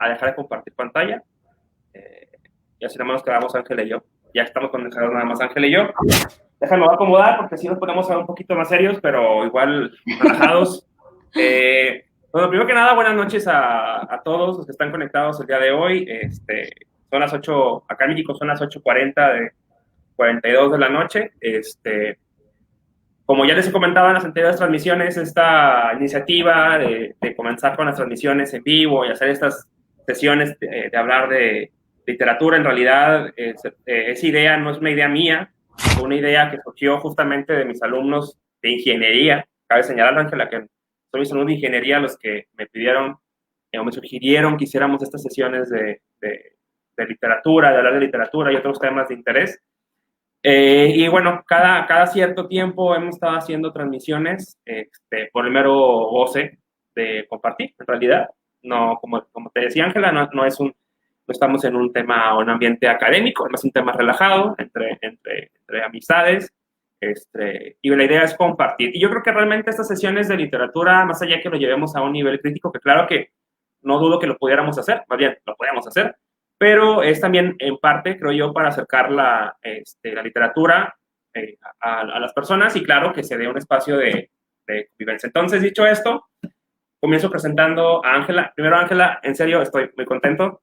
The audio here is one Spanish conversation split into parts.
a dejar de compartir pantalla. Y así nada más nos quedamos Ángela y yo. Ya estamos conectados nada más Ángela y yo. Déjame acomodar porque si nos podemos ser un poquito más serios, pero igual relajados. Bueno, primero que nada, buenas noches a todos los que están conectados el día de hoy. Son las 8, acá en México son las 8:40 de 42 de la noche. Como ya les he comentado en las anteriores transmisiones, esta iniciativa de comenzar con las transmisiones en vivo y hacer estas sesiones de hablar de literatura, en realidad esa idea no es una idea mía, fue una idea que surgió justamente de mis alumnos de ingeniería. Cabe señalar, Ángela, que son mis alumnos de ingeniería los que me pidieron o me sugirieron que hiciéramos estas sesiones de literatura, de hablar de literatura y otros temas de interés. Y bueno, cada cierto tiempo hemos estado haciendo transmisiones por el mero goce de compartir, en realidad. No, como te decía Ángela, no estamos en un tema o un ambiente académico, es un tema relajado entre amistades. Y la idea es compartir. Y yo creo que realmente estas sesiones de literatura, más allá que lo llevemos a un nivel crítico, que claro que no dudo que lo pudiéramos hacer, más bien lo podemos hacer, pero es también en parte, creo yo, para acercar la literatura a las personas y claro que se dé un espacio de convivencia. Entonces, dicho esto, comienzo presentando a Ángela. Primero, Ángela, en serio, estoy muy contento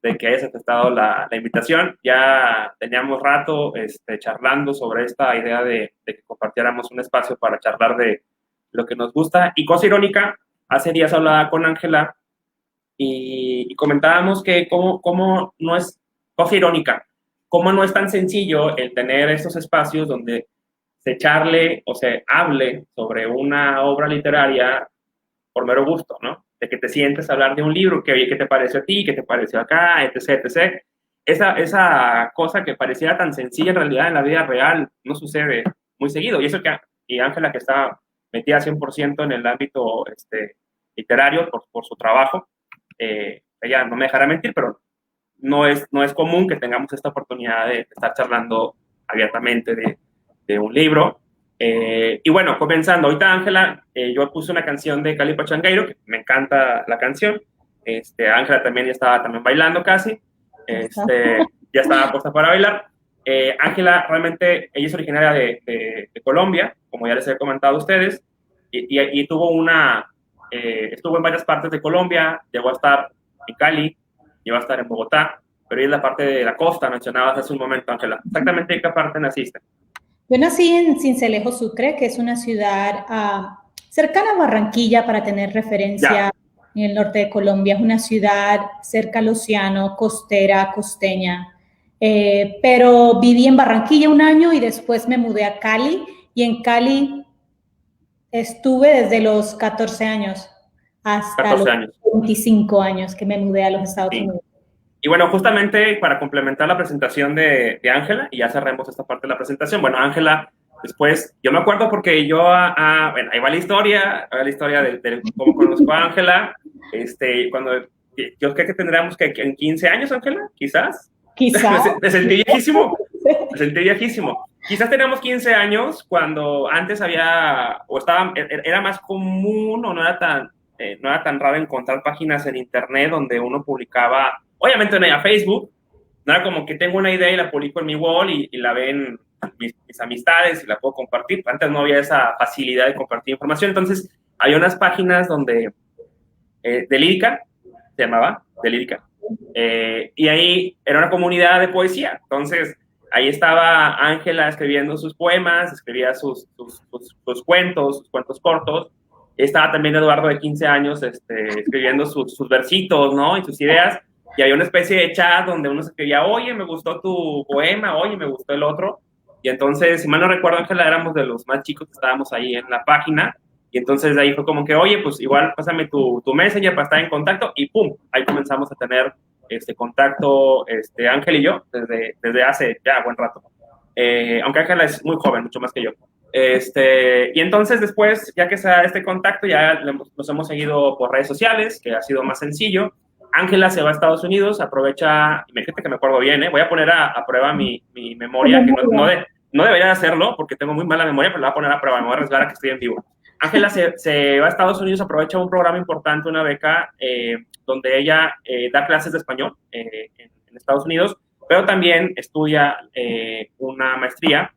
de que hayas aceptado la invitación. Ya teníamos rato charlando sobre esta idea de que compartiéramos un espacio para charlar de lo que nos gusta. Y cosa irónica, hace días hablaba con Ángela y comentábamos que cómo no es, cosa irónica, cómo no es tan sencillo el tener estos espacios donde se charle o se hable sobre una obra literaria por mero gusto, ¿no? De que te sientes a hablar de un libro, que oye, ¿qué te pareció a ti? ¿Qué te pareció acá? Etc, etc. Esa cosa que pareciera tan sencilla en realidad en la vida real no sucede muy seguido. Y eso y Ángela, que está metida 100% en el ámbito literario por su trabajo, ella no me dejará mentir, pero no es común que tengamos esta oportunidad de estar charlando abiertamente de un libro. Y bueno, comenzando, ahorita Ángela, yo puse una canción de Cali Pachangueiro, que me encanta la canción. Ángela también ya estaba bailando casi, ya estaba puesta para bailar. Ángela realmente, ella es originaria de Colombia, como ya les he comentado a ustedes, y tuvo estuvo en varias partes de Colombia, llegó a estar en Cali, llegó a estar en Bogotá, pero ella es la parte de la costa, mencionabas hace un momento, Ángela. ¿Exactamente en qué parte naciste? Yo nací en Sincelejo, Sucre, que es una ciudad cercana a Barranquilla, para tener referencia, en el norte de Colombia. Es una ciudad cerca al océano, costera, costeña. Pero viví en Barranquilla un año y después me mudé a Cali. Y en Cali estuve desde los 14 años hasta 14 los años. 25 años que me mudé a los Estados Unidos. Y bueno, justamente para complementar la presentación de Ángela, y ya cerremos esta parte de la presentación, bueno, Ángela, después, yo me acuerdo porque yo, bueno, ahí va la historia de cómo conozco a Ángela, cuando, yo creo que tendríamos que en 15 años, Ángela, quizás. Quizás. Me sentí viejísimo. Quizás teníamos 15 años cuando antes era más común o no era tan raro encontrar páginas en internet donde uno publicaba. Obviamente no era Facebook, no era como que tengo una idea y la publico en mi wall y la ven mis amistades y la puedo compartir. Antes no había esa facilidad de compartir información, entonces había unas páginas donde, de lírica, se llamaba, de lírica, y ahí era una comunidad de poesía, entonces ahí estaba Ángela escribiendo sus poemas, escribía sus cuentos cortos. Estaba también Eduardo de 15 años escribiendo sus versitos, ¿no? Y sus ideas. Y había una especie de chat donde uno escribía, oye, me gustó tu poema, oye, me gustó el otro. Y entonces, si mal no recuerdo, Ángela, éramos de los más chicos que estábamos ahí en la página. Y entonces de ahí fue como que, oye, pues igual pásame tu Messenger para estar en contacto. Y pum, ahí comenzamos a tener contacto, Ángel y yo, desde hace ya buen rato. Aunque Ángela es muy joven, mucho más que yo. Y entonces después, ya que se da este contacto, ya nos hemos seguido por redes sociales, que ha sido más sencillo. Ángela se va a Estados Unidos, aprovecha, imagínate que me acuerdo bien, voy a poner a prueba mi memoria, que no debería hacerlo, porque tengo muy mala memoria, pero la voy a poner a prueba, me voy a arriesgar a que estoy en vivo. Ángela se va a Estados Unidos, aprovecha un programa importante, una beca, donde ella da clases de español en Estados Unidos, pero también estudia una maestría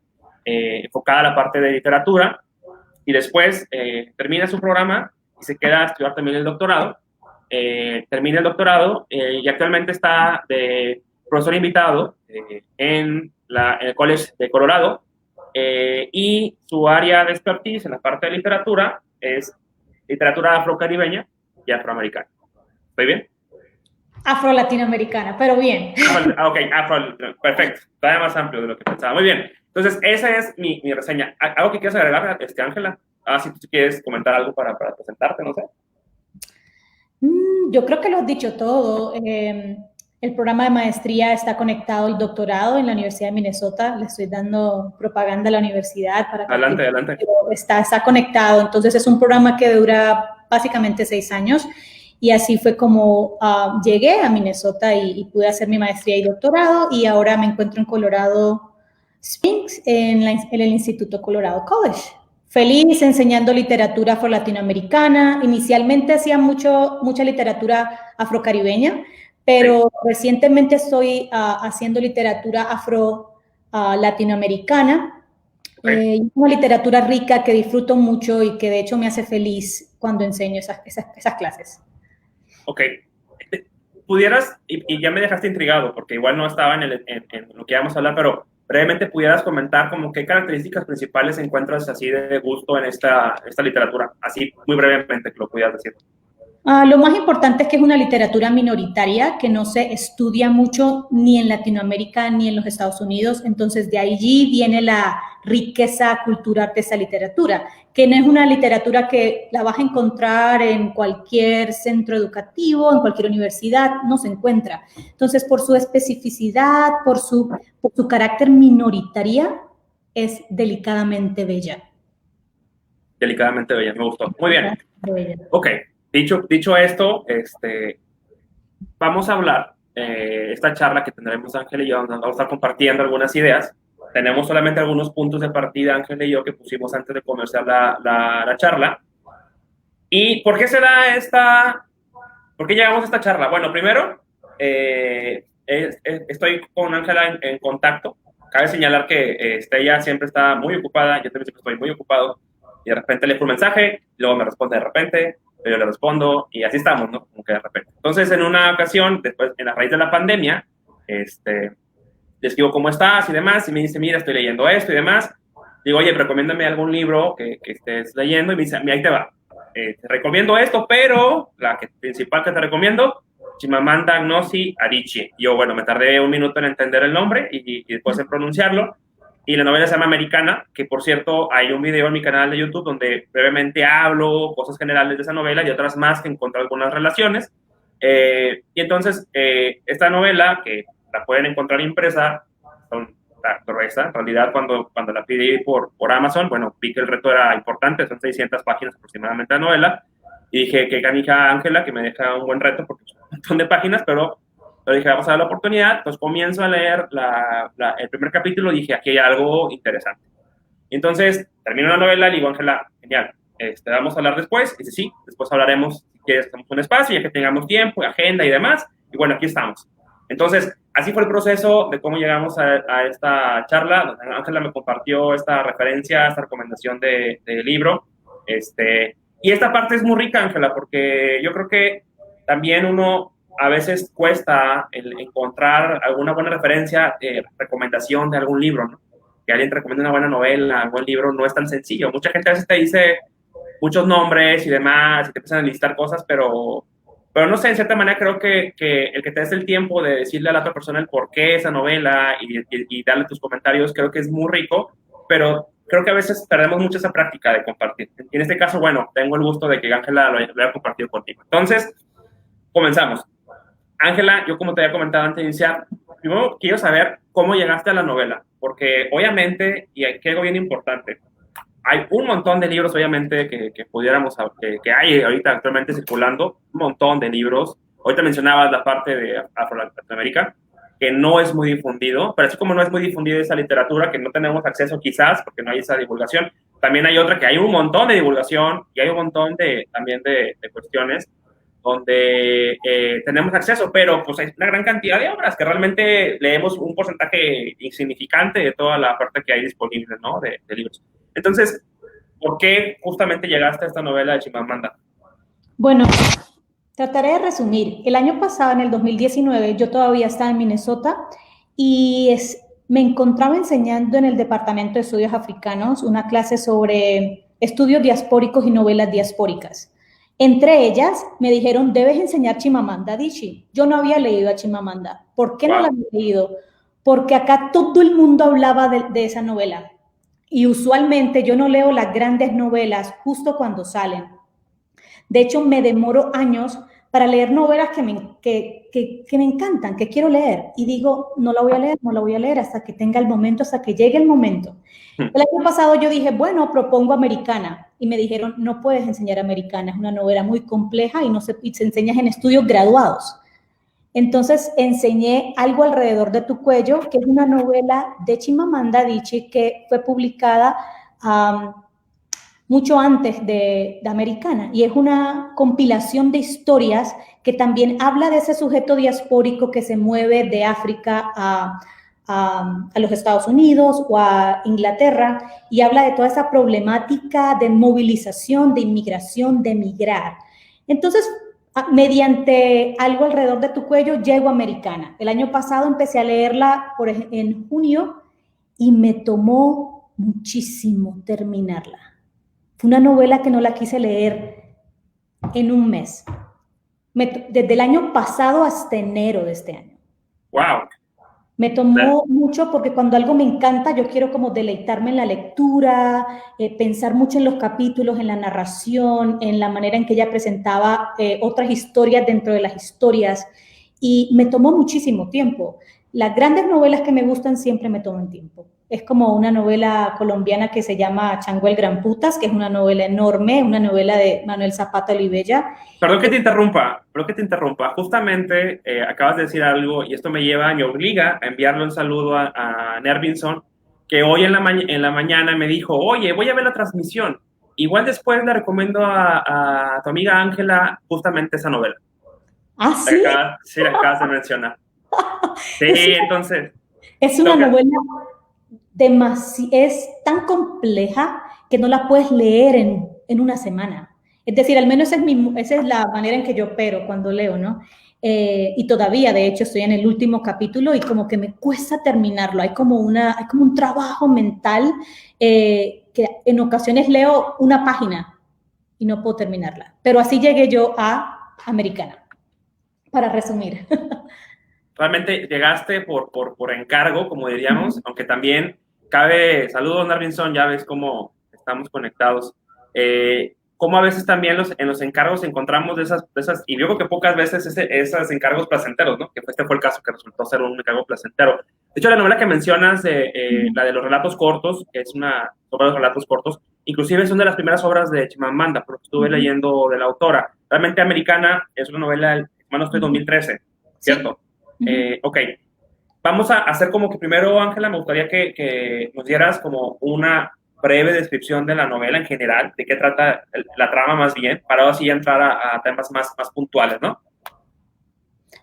enfocada a la parte de literatura, y después termina su programa y se queda a estudiar también el doctorado. Termina el doctorado y actualmente está de profesor invitado en el College de Colorado, y su área de expertise en la parte de literatura es literatura afrocaribeña y afroamericana. ¿Estoy bien? Afro-latinoamericana, pero bien. Ok, perfecto. Todavía más amplio de lo que pensaba. Muy bien. Entonces, esa es mi reseña. ¿Algo que quieras agregar, Ángela? Si tú quieres comentar algo para presentarte, no sé. Yo creo que lo has dicho todo. El programa de maestría está conectado al doctorado en la Universidad de Minnesota. Le estoy dando propaganda a la universidad para que Adelante. Está conectado. Entonces es un programa que dura básicamente 6 años, y así fue como llegué a Minnesota y pude hacer mi maestría y doctorado, y ahora me encuentro en Colorado Springs en el Instituto Colorado College. Feliz enseñando literatura afro-latinoamericana. Inicialmente hacía mucha literatura afrocaribeña, pero recientemente estoy haciendo literatura afro-latinoamericana. Una literatura rica que disfruto mucho y que de hecho me hace feliz cuando enseño esas clases. Ok. Pudieras, y ya me dejaste intrigado, porque igual no estaba en lo que íbamos a hablar, pero brevemente pudieras comentar como qué características principales encuentras así de gusto en esta literatura, así muy brevemente que lo pudieras decir. Lo más importante es que es una literatura minoritaria que no se estudia mucho ni en Latinoamérica ni en los Estados Unidos. Entonces, de allí viene la riqueza cultural de esa literatura, que no es una literatura que la vas a encontrar en cualquier centro educativo, en cualquier universidad, no se encuentra. Entonces, por su especificidad, por su carácter minoritaria, es delicadamente bella. Delicadamente bella, me gustó. Muy bien. Ok. Dicho esto, vamos a hablar, esta charla que tendremos Ángel y yo, donde vamos a estar compartiendo algunas ideas. Tenemos solamente algunos puntos de partida, Ángel y yo, que pusimos antes de comenzar la charla. ¿Y por qué se da por qué llegamos a esta charla? Bueno, primero, estoy con Ángela en contacto. Cabe señalar que ella siempre está muy ocupada, yo también siempre estoy muy ocupado, y de repente le pongo un mensaje, luego me responde de repente, yo le respondo, y así estamos, ¿no? Como que de repente. Entonces, en una ocasión, después, en la raíz de la pandemia, le escribo cómo estás y demás, y me dice, mira, estoy leyendo esto y demás. Digo, oye, recomiéndame algún libro que estés leyendo, y me dice, mira, ahí te va. Te recomiendo esto, pero la principal que te recomiendo, Chimamanda Ngozi Adichie. Yo, bueno, me tardé un minuto en entender el nombre y después en pronunciarlo. Y la novela se llama Americana, que por cierto hay un video en mi canal de YouTube donde brevemente hablo cosas generales de esa novela y otras más que encontré algunas relaciones. Y entonces, esta novela, que la pueden encontrar impresa, en realidad cuando la pedí por Amazon, bueno, vi que el reto era importante, son 600 páginas aproximadamente de novela, y dije, qué canija Ángela, que me deja un buen reto, porque son un montón de páginas, pero dije, vamos a dar la oportunidad. Entonces comienzo a leer el primer capítulo y dije, aquí hay algo interesante. Entonces termino la novela y digo, Ángela, genial, vamos a hablar después. Y dice, sí, después hablaremos, si quieres, hacemos un espacio, ya que tengamos tiempo, agenda y demás. Y bueno, aquí estamos. Entonces, así fue el proceso de cómo llegamos a esta charla, donde Ángela me compartió esta referencia, esta recomendación de libro. Y esta parte es muy rica, Ángela, porque yo creo que también uno a veces cuesta encontrar alguna buena referencia, recomendación de algún libro, ¿no? Que alguien te recomienda una buena novela, un buen libro, no es tan sencillo. Mucha gente a veces te dice muchos nombres y demás, y te empiezan a listar cosas, pero no sé, en cierta manera creo que el que te des el tiempo de decirle a la otra persona el por qué esa novela y darle tus comentarios, creo que es muy rico, pero creo que a veces perdemos mucho esa práctica de compartir. Y en este caso, bueno, tengo el gusto de que Ángela lo haya compartido contigo. Entonces, comenzamos. Ángela, yo como te había comentado antes de iniciar, primero quiero saber cómo llegaste a la novela, porque obviamente, y hay algo bien importante, hay un montón de libros, obviamente, que pudiéramos, que hay ahorita actualmente circulando, un montón de libros. Ahorita mencionabas la parte de Afro-Latinoamérica, que no es muy difundido, pero así como no es muy difundida esa literatura, que no tenemos acceso quizás, porque no hay esa divulgación, también hay otra que hay un montón de divulgación y hay un montón también de cuestiones donde tenemos acceso, pero pues hay una gran cantidad de obras que realmente leemos un porcentaje insignificante de toda la parte que hay disponible, ¿no? De libros. Entonces, ¿por qué justamente llegaste a esta novela de Chimamanda? Bueno, trataré de resumir. El año pasado, en el 2019, yo todavía estaba en Minnesota y me encontraba enseñando en el Departamento de Estudios Africanos una clase sobre estudios diaspóricos y novelas diaspóricas. Entre ellas, me dijeron, debes enseñar Chimamanda Adichie. Yo no había leído a Chimamanda. ¿Por qué no la había leído? Porque acá todo el mundo hablaba de esa novela. Y usualmente yo no leo las grandes novelas justo cuando salen. De hecho, me demoro años para leer novelas que me encantan, que quiero leer. Y digo, no la voy a leer hasta que tenga el momento, hasta que llegue el momento. El año pasado yo dije, bueno, propongo Americana. Y me dijeron, no puedes enseñar Americana, es una novela muy compleja y se enseña en estudios graduados. Entonces enseñé Algo alrededor de tu cuello, que es una novela de Chimamanda Adichie que fue publicada mucho antes de Americana, y es una compilación de historias que también habla de ese sujeto diaspórico que se mueve de África a los Estados Unidos o a Inglaterra, y habla de toda esa problemática de movilización, de inmigración, de migrar. Entonces, mediante Algo alrededor de tu cuello, llego a Americana. El año pasado empecé a leerla en junio y me tomó muchísimo terminarla. Fue una novela que no la quise leer en un mes. Desde el año pasado hasta enero de este año. ¡Wow! Me tomó mucho porque cuando algo me encanta, yo quiero como deleitarme en la lectura, pensar mucho en los capítulos, en la narración, en la manera en que ella presentaba otras historias dentro de las historias. Y me tomó muchísimo tiempo. Las grandes novelas que me gustan siempre me toman tiempo. Es como una novela colombiana que se llama Chango el Gran Putas, que es una novela enorme, una novela de Manuel Zapata Olivella. Perdón que te interrumpa. Justamente acabas de decir algo y esto me obliga a enviarle un saludo a Nervinson, que hoy en la mañana me dijo, oye, voy a ver la transmisión. Igual después le recomiendo a tu amiga Ángela justamente esa novela. ¿Ah, sí? Sí, la acabas de mencionar. Sí, entonces. Es una novela es tan compleja que no la puedes leer en una semana. Es decir, al menos esa es la manera en que yo opero cuando leo, ¿no? Y todavía, de hecho, estoy en el último capítulo y como que me cuesta terminarlo. Hay como un trabajo mental que en ocasiones leo una página y no puedo terminarla. Pero así llegué yo a Americana, para resumir. Realmente llegaste por encargo, como diríamos, aunque también saludos Narvinson, ya ves cómo estamos conectados. Cómo a veces también en los encargos encontramos de esas, y yo creo que pocas veces esos encargos placenteros, ¿no? Que este fue el caso que resultó ser un encargo placentero. De hecho, la novela que mencionas, la de los relatos cortos, que es una sobre los relatos cortos, inclusive es una de las primeras obras de Chimamanda, porque estuve leyendo de la autora. Realmente Americana es una novela, hermano, estoy 2013, ¿cierto? Sí. Ok, vamos a hacer como que primero, Ángela, me gustaría que nos dieras como una breve descripción de la novela en general, de qué trata la trama más bien, para así entrar a temas más puntuales, ¿no?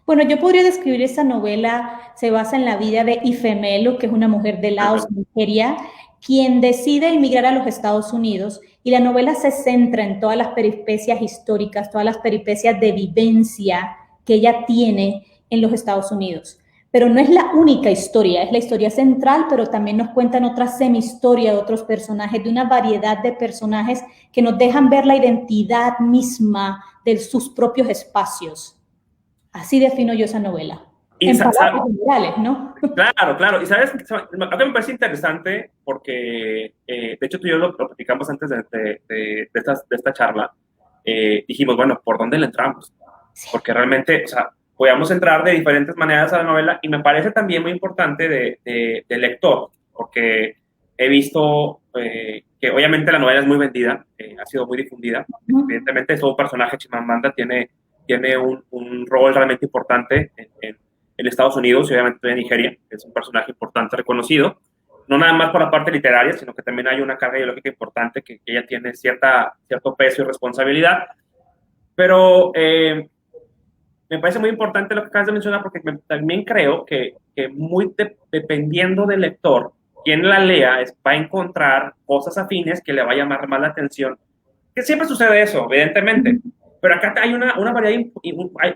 Bueno, yo podría describir esta novela, se basa en la vida de Ifemelo, que es una mujer de Laos, Nigeria, quien decide emigrar a los Estados Unidos, y la novela se centra en todas las peripecias históricas, todas las peripecias de vivencia que ella tiene en los Estados Unidos. Pero no es la única historia, es la historia central, pero también nos cuentan otra semi-historia de otros personajes, de una variedad de personajes que nos dejan ver la identidad misma de sus propios espacios. Así defino yo esa novela. En palabras generales, ¿no? Claro. Y sabes, lo que me parece interesante, porque de hecho tú y yo lo platicamos antes de esta charla, dijimos, bueno, ¿por dónde le entramos? Sí. Porque realmente, o sea, podíamos entrar de diferentes maneras a la novela, y me parece también muy importante de lector, porque he visto que obviamente la novela es muy vendida, ha sido muy difundida. Evidentemente, todo personaje, Chimamanda, tiene un rol realmente importante en Estados Unidos y obviamente de Nigeria, que es un personaje importante, reconocido, no nada más por la parte literaria, sino que también hay una carga ideológica importante que ella tiene cierto peso y responsabilidad. Pero me parece muy importante lo que acabas de mencionar, porque también creo que muy dependiendo del lector, quien la lea, va a encontrar cosas afines que le va a llamar más la atención. Que siempre sucede eso, evidentemente. Pero acá hay una variedad,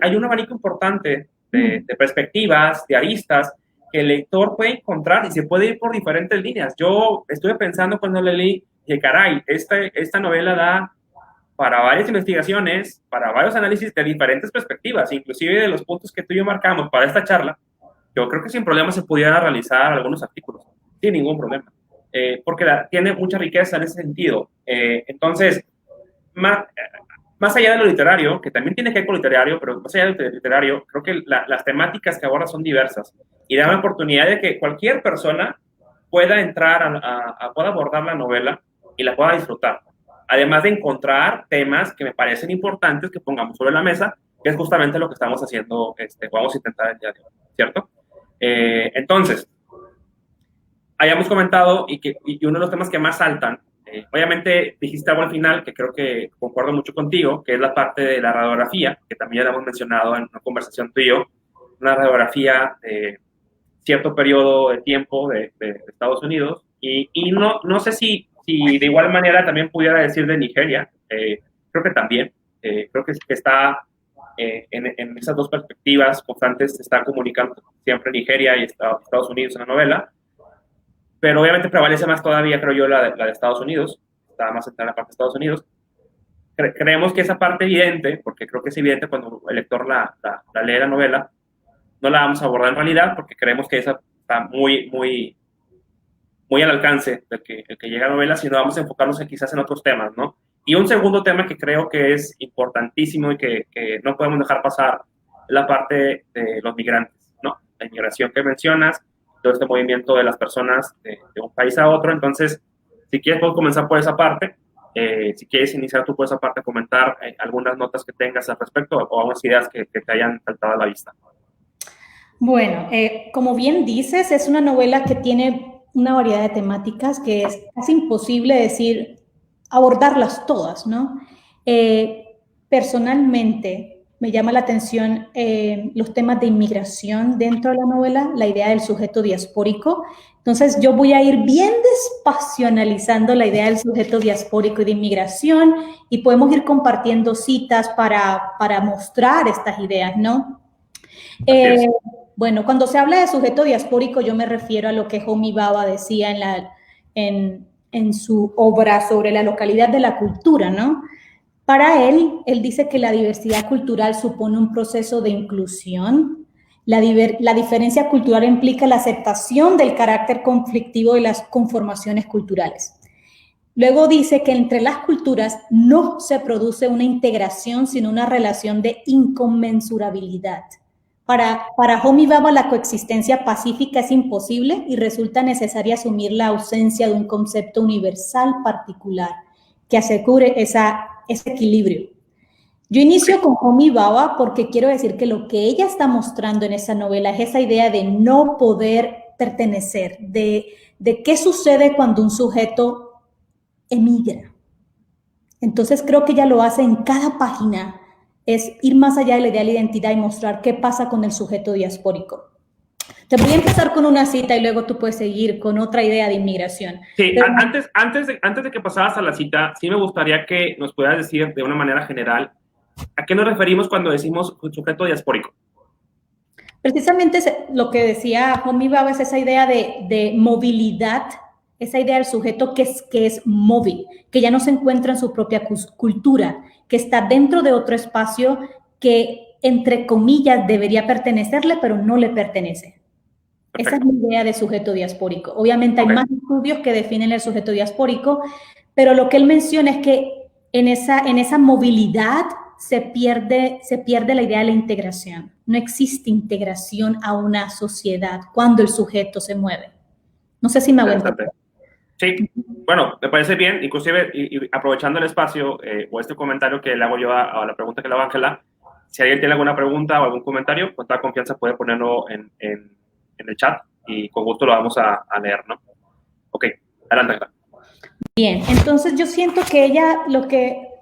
hay un abanico importante de perspectivas, de aristas, que el lector puede encontrar y se puede ir por diferentes líneas. Yo estuve pensando cuando le leí, que caray, esta novela da para varias investigaciones, para varios análisis de diferentes perspectivas, inclusive de los puntos que tú y yo marcamos para esta charla. Yo creo que sin problema se pudiera realizar algunos artículos, sin ningún problema, porque tiene mucha riqueza en ese sentido. Entonces, más allá de lo literario, que también tiene que ver con lo literario, pero más allá de lo literario, creo que las temáticas que aborda son diversas y dan la oportunidad de que cualquier persona pueda entrar pueda abordar la novela y la pueda disfrutar. Además de encontrar temas que me parecen importantes que pongamos sobre la mesa, que es justamente lo que estamos haciendo, vamos a intentar el día de hoy, ¿cierto? Entonces, hayamos comentado y uno de los temas que más saltan, obviamente dijiste algo al final que creo que concuerdo mucho contigo, que es la parte de la radiografía, que también ya lo hemos mencionado en una conversación tú y yo, una radiografía de cierto periodo de tiempo de Estados Unidos, y no sé si de igual manera también pudiera decir de Nigeria, creo que también, creo que está en esas dos perspectivas constantes, se está comunicando siempre Nigeria y Estados Unidos en la novela, pero obviamente prevalece más todavía, creo yo, la de Estados Unidos, está más centrada en la parte de Estados Unidos. Creemos que esa parte evidente, porque creo que es evidente cuando el lector la lee la novela, no la vamos a abordar en realidad, porque creemos que esa está muy al alcance del que llega a la novela, sino vamos a enfocarnos quizás en otros temas, ¿no? Y un segundo tema que creo que es importantísimo y que no podemos dejar pasar es la parte de los migrantes, ¿no? La inmigración que mencionas, todo este movimiento de las personas de un país a otro. Entonces, si quieres, puedo comenzar por esa parte. Si quieres iniciar tú por esa parte, comentar algunas notas que tengas al respecto o algunas ideas que te hayan saltado a la vista. Bueno, como bien dices, es una novela que tiene una variedad de temáticas que es casi imposible decir, abordarlas todas, ¿no? Personalmente, me llama la atención los temas de inmigración dentro de la novela, la idea del sujeto diaspórico. Entonces, yo voy a ir bien despacio analizando la idea del sujeto diaspórico y de inmigración y podemos ir compartiendo citas para mostrar estas ideas, ¿no? Bueno, cuando se habla de sujeto diaspórico, yo me refiero a lo que Homi Bhabha decía en su obra sobre la localidad de la cultura, ¿no? Para él dice que la diversidad cultural supone un proceso de inclusión. La diferencia cultural implica la aceptación del carácter conflictivo de las conformaciones culturales. Luego dice que entre las culturas no se produce una integración, sino una relación de inconmensurabilidad. Para Homi Bhabha, la coexistencia pacífica es imposible y resulta necesaria asumir la ausencia de un concepto universal particular que asegure ese equilibrio. Yo inicio con Homi Bhabha porque quiero decir que lo que ella está mostrando en esa novela es esa idea de no poder pertenecer, de qué sucede cuando un sujeto emigra. Entonces creo que ella lo hace en cada página, es ir más allá de la idea de la identidad y mostrar qué pasa con el sujeto diaspórico. Te voy a empezar con una cita y luego tú puedes seguir con otra idea de inmigración. Sí, pero antes de que pasaras a la cita, sí me gustaría que nos pudieras decir de una manera general a qué nos referimos cuando decimos sujeto diaspórico. Precisamente lo que decía Homi Bhabha es esa idea de movilidad, esa idea del sujeto que es móvil, que ya no se encuentra en su propia cultura, que está dentro de otro espacio que, entre comillas, debería pertenecerle, pero no le pertenece. Perfecto. Esa es mi idea de sujeto diaspórico. Obviamente hay más estudios que definen el sujeto diaspórico, pero lo que él menciona es que en esa movilidad se pierde la idea de la integración. No existe integración a una sociedad cuando el sujeto se mueve. No sé si me aguanto. Sí, bueno, me parece bien, inclusive y aprovechando el espacio o este comentario que le hago yo a la pregunta que le hago a Ángela, si alguien tiene alguna pregunta o algún comentario, con toda confianza puede ponerlo en el chat y con gusto lo vamos a leer, ¿no? Ok, adelante. Bien, entonces yo siento que ella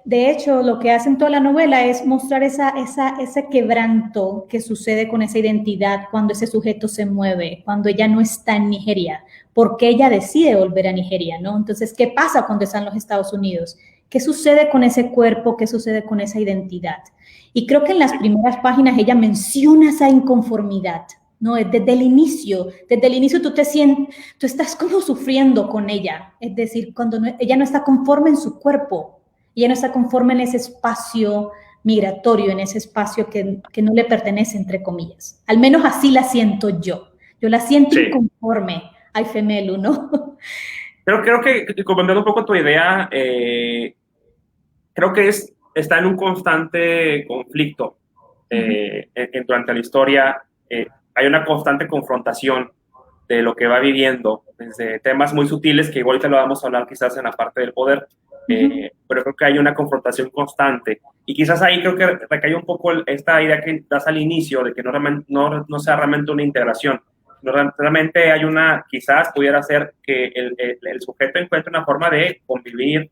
de hecho, lo que hace en toda la novela es mostrar ese quebranto que sucede con esa identidad cuando ese sujeto se mueve, cuando ella no está en Nigeria, porque ella decide volver a Nigeria, ¿no? Entonces, ¿qué pasa cuando está en los Estados Unidos? ¿Qué sucede con ese cuerpo? ¿Qué sucede con esa identidad? Y creo que en las primeras páginas ella menciona esa inconformidad, ¿no? Desde el inicio tú tú estás como sufriendo con ella, es decir, cuando ella no está conforme en su cuerpo, ella no está conforme en ese espacio migratorio, en ese espacio que no le pertenece, entre comillas. Al menos así la siento yo la siento inconforme, ay Femelu, ¿no? Creo que comentando un poco tu idea, creo que está en un constante conflicto durante la historia. Hay una constante confrontación de lo que va viviendo, desde temas muy sutiles que igual te lo vamos a hablar quizás en la parte del poder, pero creo que hay una confrontación constante. Y quizás ahí creo que recae un poco esta idea que das al inicio, de que no sea realmente una integración. Realmente hay quizás pudiera ser que el sujeto encuentre una forma de convivir,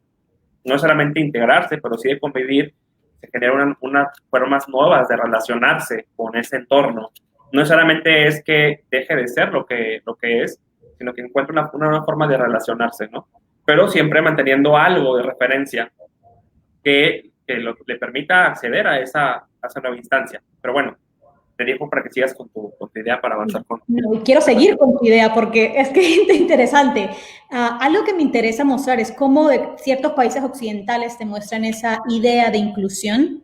no solamente integrarse, pero sí de convivir, se genera unas formas nuevas de relacionarse con ese entorno. No solamente es que deje de ser lo que es, sino que encuentre una nueva forma de relacionarse, ¿no? Pero siempre manteniendo algo de referencia que le permita acceder a esa nueva instancia. Pero bueno, te dejo para que sigas con tu idea para avanzar con... No, quiero seguir con tu idea porque es que es interesante. Algo que me interesa mostrar es cómo de ciertos países occidentales te muestran esa idea de inclusión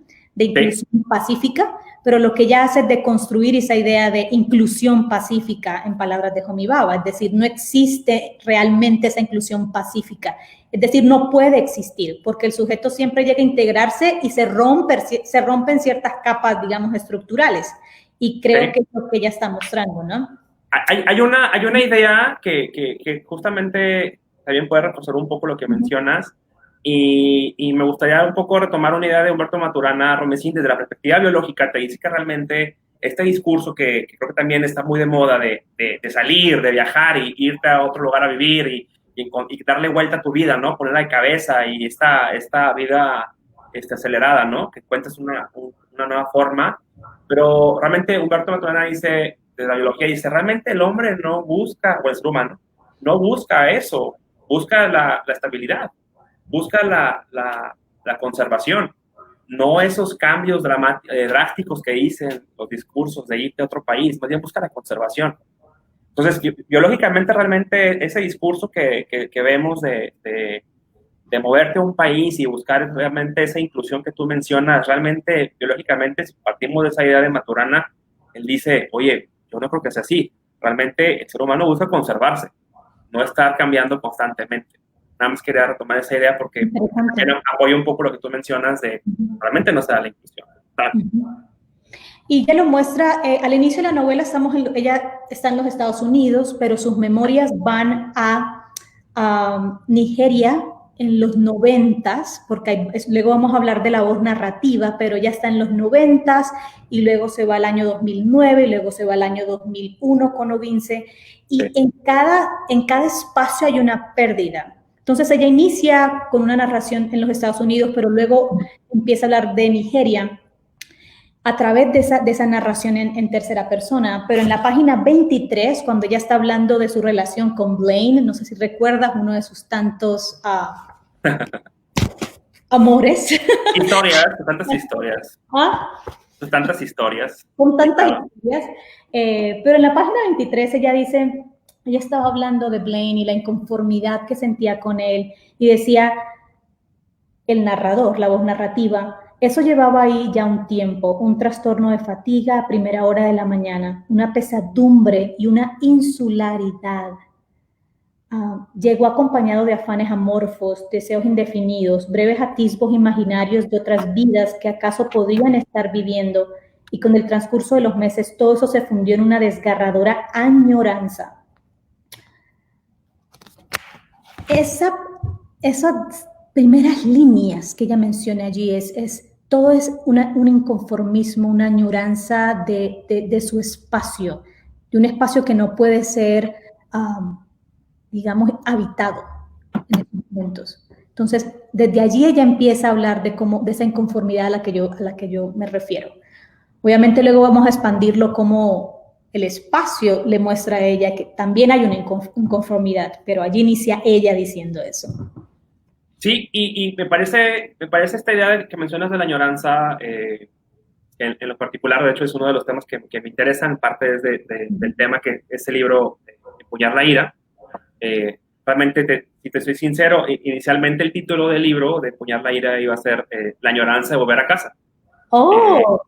pacífica, pero lo que ella hace es deconstruir esa idea de inclusión pacífica en palabras de Homi Bhabha, es decir, no existe realmente esa inclusión pacífica, es decir, no puede existir, porque el sujeto siempre llega a integrarse y se rompen ciertas capas, digamos, estructurales. Y creo que es lo que ella está mostrando, ¿no? Hay una idea que justamente también puede reforzar un poco lo que mencionas, y me gustaría un poco retomar una idea de Humberto Maturana Romesín desde la perspectiva biológica. Te dice que realmente este discurso que creo que también está muy de moda de salir, de viajar y irte a otro lugar a vivir y darle vuelta a tu vida, ¿no? Ponerla de cabeza y esta vida acelerada, ¿no? Que cuentas una nueva forma. Pero realmente Humberto Maturana dice, de la biología, dice, realmente el hombre no busca, o el ser humano, no busca eso, busca la estabilidad, busca la conservación, no esos cambios drásticos que dicen los discursos de irte a otro país, más bien busca la conservación. Entonces, biológicamente, realmente ese discurso que vemos de moverte a un país y buscar realmente esa inclusión que tú mencionas, realmente, biológicamente, si partimos de esa idea de Maturana, él dice, oye, yo no creo que sea así. Realmente el ser humano busca conservarse, no estar cambiando constantemente. Nada más quería retomar esa idea porque apoya un poco lo que tú mencionas de realmente no se da la inclusión. Y ella lo muestra, al inicio de la novela ella está en los Estados Unidos, pero sus memorias van a Nigeria en los 90s, porque luego vamos a hablar de la voz narrativa, pero ya está en los 90s y luego se va al año 2009 y luego se va al año 2001 con Odinse, y en cada espacio hay una pérdida. Entonces ella inicia con una narración en los Estados Unidos, pero luego empieza a hablar de Nigeria a través de esa narración en tercera persona. Pero en la página 23, cuando ella está hablando de su relación con Blaine, no sé si recuerdas, uno de sus tantos amores. Tantas historias. Tantas historias. Con tantas historias. Pero en la página 23 ella dice, ella estaba hablando de Blaine y la inconformidad que sentía con él, y decía, el narrador, la voz narrativa, eso llevaba ahí ya un tiempo, un trastorno de fatiga a primera hora de la mañana, una pesadumbre y una insularidad. Llegó acompañado de afanes amorfos, deseos indefinidos, breves atisbos imaginarios de otras vidas que acaso podrían estar viviendo, y con el transcurso de los meses todo eso se fundió en una desgarradora añoranza. Esas primeras líneas que ella menciona allí es todo es un inconformismo, una añoranza de su espacio, de un espacio que no puede ser, digamos, habitado en estos momentos. Entonces, desde allí ella empieza a hablar de esa inconformidad a la que yo me refiero. Obviamente luego vamos a expandirlo como el espacio le muestra a ella que también hay una inconformidad, pero allí inicia ella diciendo eso. Sí, y me parece esta idea que mencionas de la añoranza, en lo particular, de hecho, es uno de los temas que me interesan, parte es del tema que este libro, Empuñar la ira. Realmente, si te soy sincero, inicialmente el título del libro de Empuñar la ira iba a ser La añoranza de volver a casa.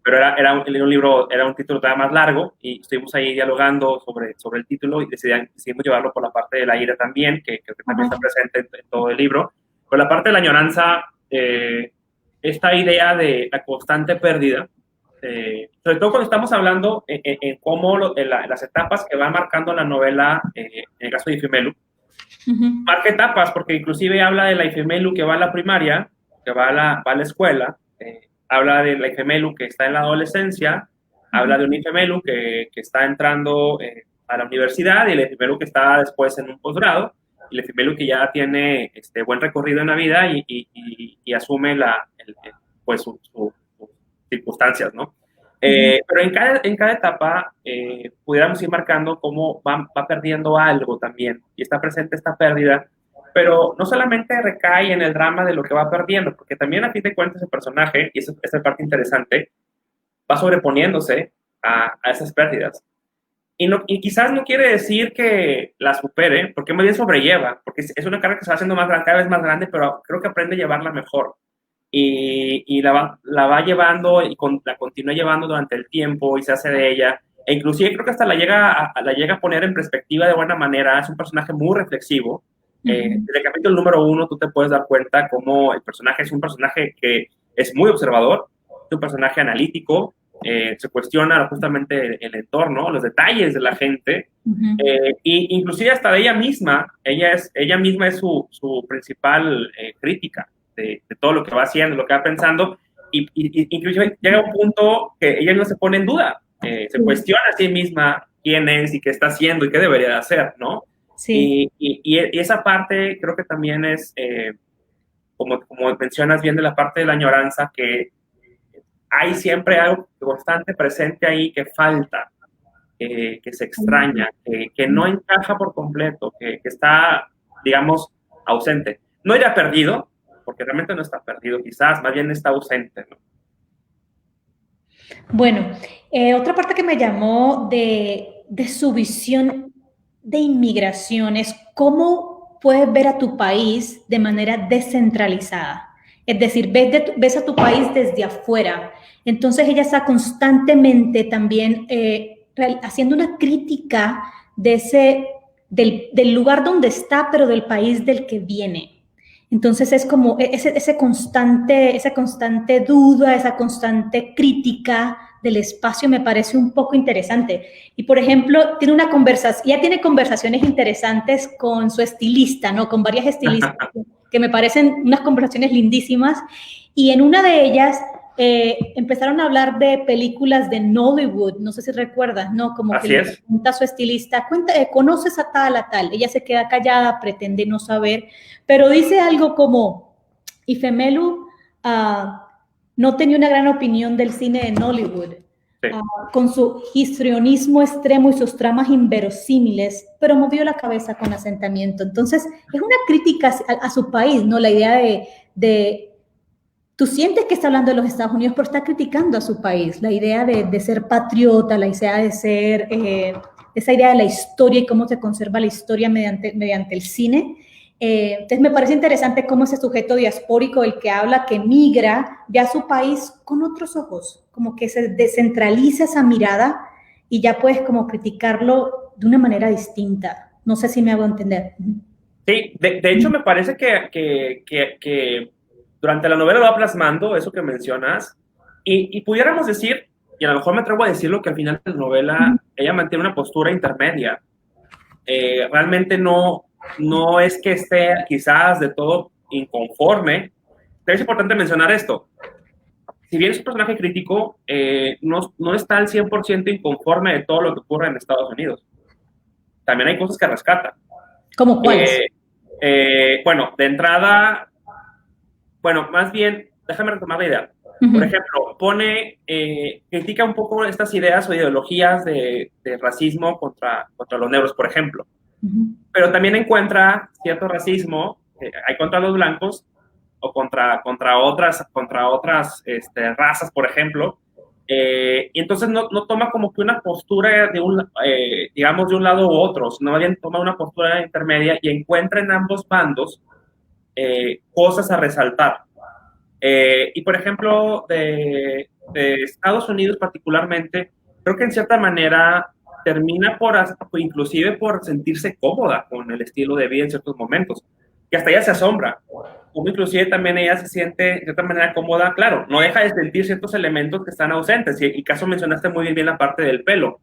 Pero era un libro, era un título todavía más largo y estuvimos ahí dialogando sobre el título y decidimos llevarlo por la parte de la ira también, que también está presente en todo el libro. Por la parte de la añoranza, esta idea de la constante pérdida, sobre todo cuando estamos hablando en cómo las etapas que va marcando la novela, en el caso de Ifemelu, marca etapas, porque inclusive habla de la Ifemelu que va a la primaria, que va a la escuela, habla de la Ifemelu que está en la adolescencia, habla de un Ifemelu que está entrando a la universidad y el Ifemelu que está después en un posgrado, y el Ifemelu que ya tiene buen recorrido en la vida y asume pues sus circunstancias, ¿no? Pero en cada etapa pudiéramos ir marcando cómo va perdiendo algo también, y está presente esta pérdida, pero no solamente recae en el drama de lo que va perdiendo, porque también a fin de cuentas el personaje, y esa es la parte interesante, va sobreponiéndose a esas pérdidas. Y quizás no quiere decir que la supere, porque más bien sobrelleva, porque es una carga que se va haciendo cada vez más grande, pero creo que aprende a llevarla mejor. Y la va llevando y la continúa llevando durante el tiempo y se hace de ella. E inclusive creo que hasta la llega a poner en perspectiva de buena manera. Es un personaje muy reflexivo. Desde el capítulo número 1 tú te puedes dar cuenta cómo el personaje es un personaje que es muy observador, es un personaje analítico, se cuestiona justamente el entorno, los detalles de la gente, y inclusive hasta de ella misma. Ella misma es su principal crítica de todo lo que va haciendo, lo que va pensando, y inclusive llega a un punto que ella no se pone en duda, se cuestiona a sí misma quién es y qué está haciendo y qué debería de hacer, ¿no? Sí. Y esa parte creo que también es, como mencionas bien, de la parte de la añoranza, que hay siempre algo constante presente ahí que falta, que se extraña, que no encaja por completo, que está, digamos, ausente. No irá perdido, porque realmente no está perdido, quizás, más bien está ausente, ¿no? Bueno, otra parte que me llamó de su visión de inmigración es cómo puedes ver a tu país de manera descentralizada. Es decir, ves a tu país desde afuera. Entonces ella está constantemente también haciendo una crítica del lugar donde está, pero del país del que viene. Entonces es como esa constante duda, esa constante crítica del espacio me parece un poco interesante. Y por ejemplo, ella tiene conversaciones interesantes con su estilista, ¿no? Con varias estilistas que me parecen unas conversaciones lindísimas. Y en una de ellas empezaron a hablar de películas de Nollywood, no sé si recuerdas, ¿no? Como que le pregunta a su estilista, ¿conoces a tal, a tal? Ella se queda callada, pretende no saber, pero dice algo como, Ifemelu no tenía una gran opinión del cine de Nollywood, sí. Con su histrionismo extremo y sus tramas inverosímiles, pero movió la cabeza con asentamiento. Entonces, es una crítica a su país, ¿no? La idea de tú sientes que está hablando de los Estados Unidos, pero está criticando a su país. La idea de ser patriota, la idea de ser, esa idea de la historia y cómo se conserva la historia mediante el cine. Entonces me parece interesante cómo ese sujeto diaspórico, el que habla, que migra, ve a su país con otros ojos, como que se descentraliza esa mirada y ya puedes como criticarlo de una manera distinta. No sé si me hago entender. Sí, de hecho me parece que durante la novela va plasmando eso que mencionas, y pudiéramos decir, y a lo mejor me atrevo a decirlo, que al final de la novela ella mantiene una postura intermedia. Realmente no es que esté quizás de todo inconforme, pero es importante mencionar esto. si bien es un personaje crítico, no está al 100% inconforme de todo lo que ocurre en Estados Unidos. También hay cosas que rescata. ¿Cómo cuáles? Bueno, de entrada, bueno, más bien, déjame retomar la idea. Por ejemplo, critica un poco estas ideas o ideologías de racismo contra los negros, por ejemplo. Pero también encuentra cierto racismo, hay contra los blancos o contra otras razas, por ejemplo. Y entonces no toma como que una postura digamos, de un lado u otro, sino bien toma una postura intermedia y encuentra en ambos bandos cosas a resaltar. Y por ejemplo, de Estados Unidos particularmente, creo que en cierta manera termina inclusive por sentirse cómoda con el estilo de vida en ciertos momentos, que hasta ella se asombra, como inclusive también ella se siente de cierta manera cómoda, claro, no deja de sentir ciertos elementos que están ausentes, y caso mencionaste muy bien la parte del pelo,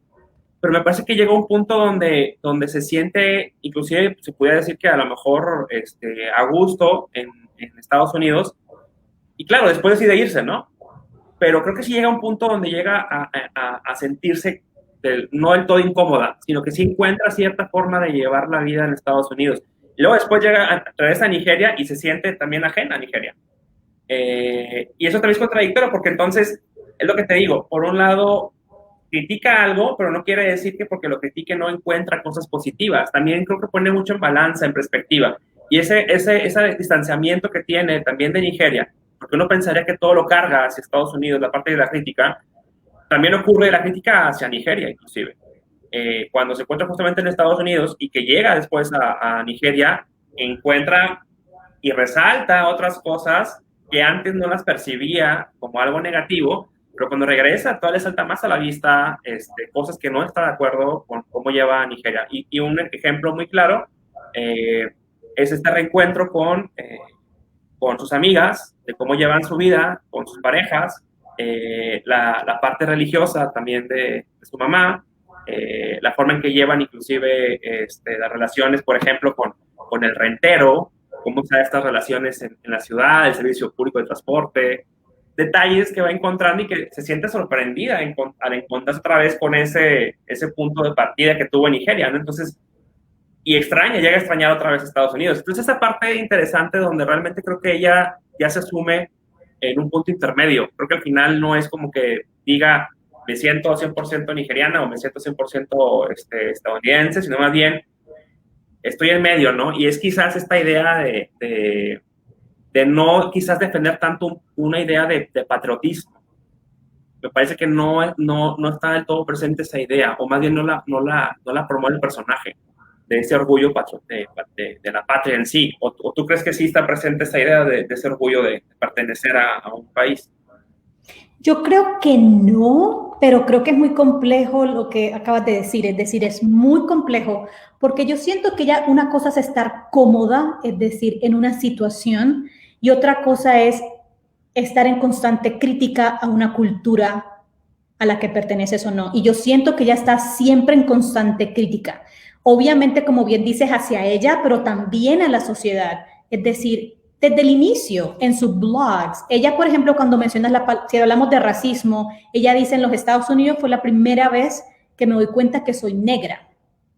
pero me parece que llega un punto donde se siente, inclusive se puede decir que a lo mejor a gusto en Estados Unidos, y claro, después decide irse, ¿no? Pero creo que sí llega a un punto donde llega a sentirse no del todo incómoda, sino que sí encuentra cierta forma de llevar la vida en Estados Unidos. Y luego después regresa a Nigeria y se siente también ajena a Nigeria. Y eso también es contradictorio porque entonces, es lo que te digo, por un lado critica algo, pero no quiere decir que porque lo critique no encuentra cosas positivas. También creo que pone mucho en balanza, en perspectiva. Y ese distanciamiento que tiene también de Nigeria, porque uno pensaría que todo lo carga hacia Estados Unidos, la parte de la crítica, también ocurre la crítica hacia Nigeria, inclusive. Cuando se encuentra justamente en Estados Unidos y que llega después a Nigeria, encuentra y resalta otras cosas que antes no las percibía como algo negativo, pero cuando regresa, todo le salta más a la vista cosas que no está de acuerdo con cómo lleva a Nigeria. Y un ejemplo muy claro es este reencuentro con sus amigas, de cómo llevan su vida, con sus parejas, la parte religiosa también de su mamá, la forma en que llevan inclusive las relaciones, por ejemplo, con el rentero, cómo se dan estas relaciones en la ciudad, el servicio público de transporte, detalles que va encontrando y que se siente sorprendida al encontrarse otra vez con ese punto de partida que tuvo en Nigeria, ¿no? Entonces, y llega a extrañar otra vez a Estados Unidos. Entonces, esa parte interesante donde realmente creo que ella ya se asume en un punto intermedio. Creo que al final no es como que diga, me siento 100% nigeriana o me siento 100% estadounidense, sino más bien estoy en medio, ¿no? Y es quizás esta idea de no quizás defender tanto una idea de patriotismo. Me parece que no está del todo presente esa idea, o más bien no la promueve el personaje, de ese orgullo de la patria en sí. ¿O tú crees que sí está presente esa idea de ese orgullo de pertenecer a un país? Yo creo que no, pero creo que es muy complejo lo que acabas de decir, es decir, es muy complejo, porque yo siento que ya una cosa es estar cómoda, es decir, en una situación, y otra cosa es estar en constante crítica a una cultura a la que perteneces o no. Y yo siento que ella está siempre en constante crítica. Obviamente, como bien dices, hacia ella, pero también a la sociedad. Es decir, desde el inicio, en sus blogs, ella, por ejemplo, cuando mencionas si hablamos de racismo, ella dice en los Estados Unidos fue la primera vez que me doy cuenta que soy negra.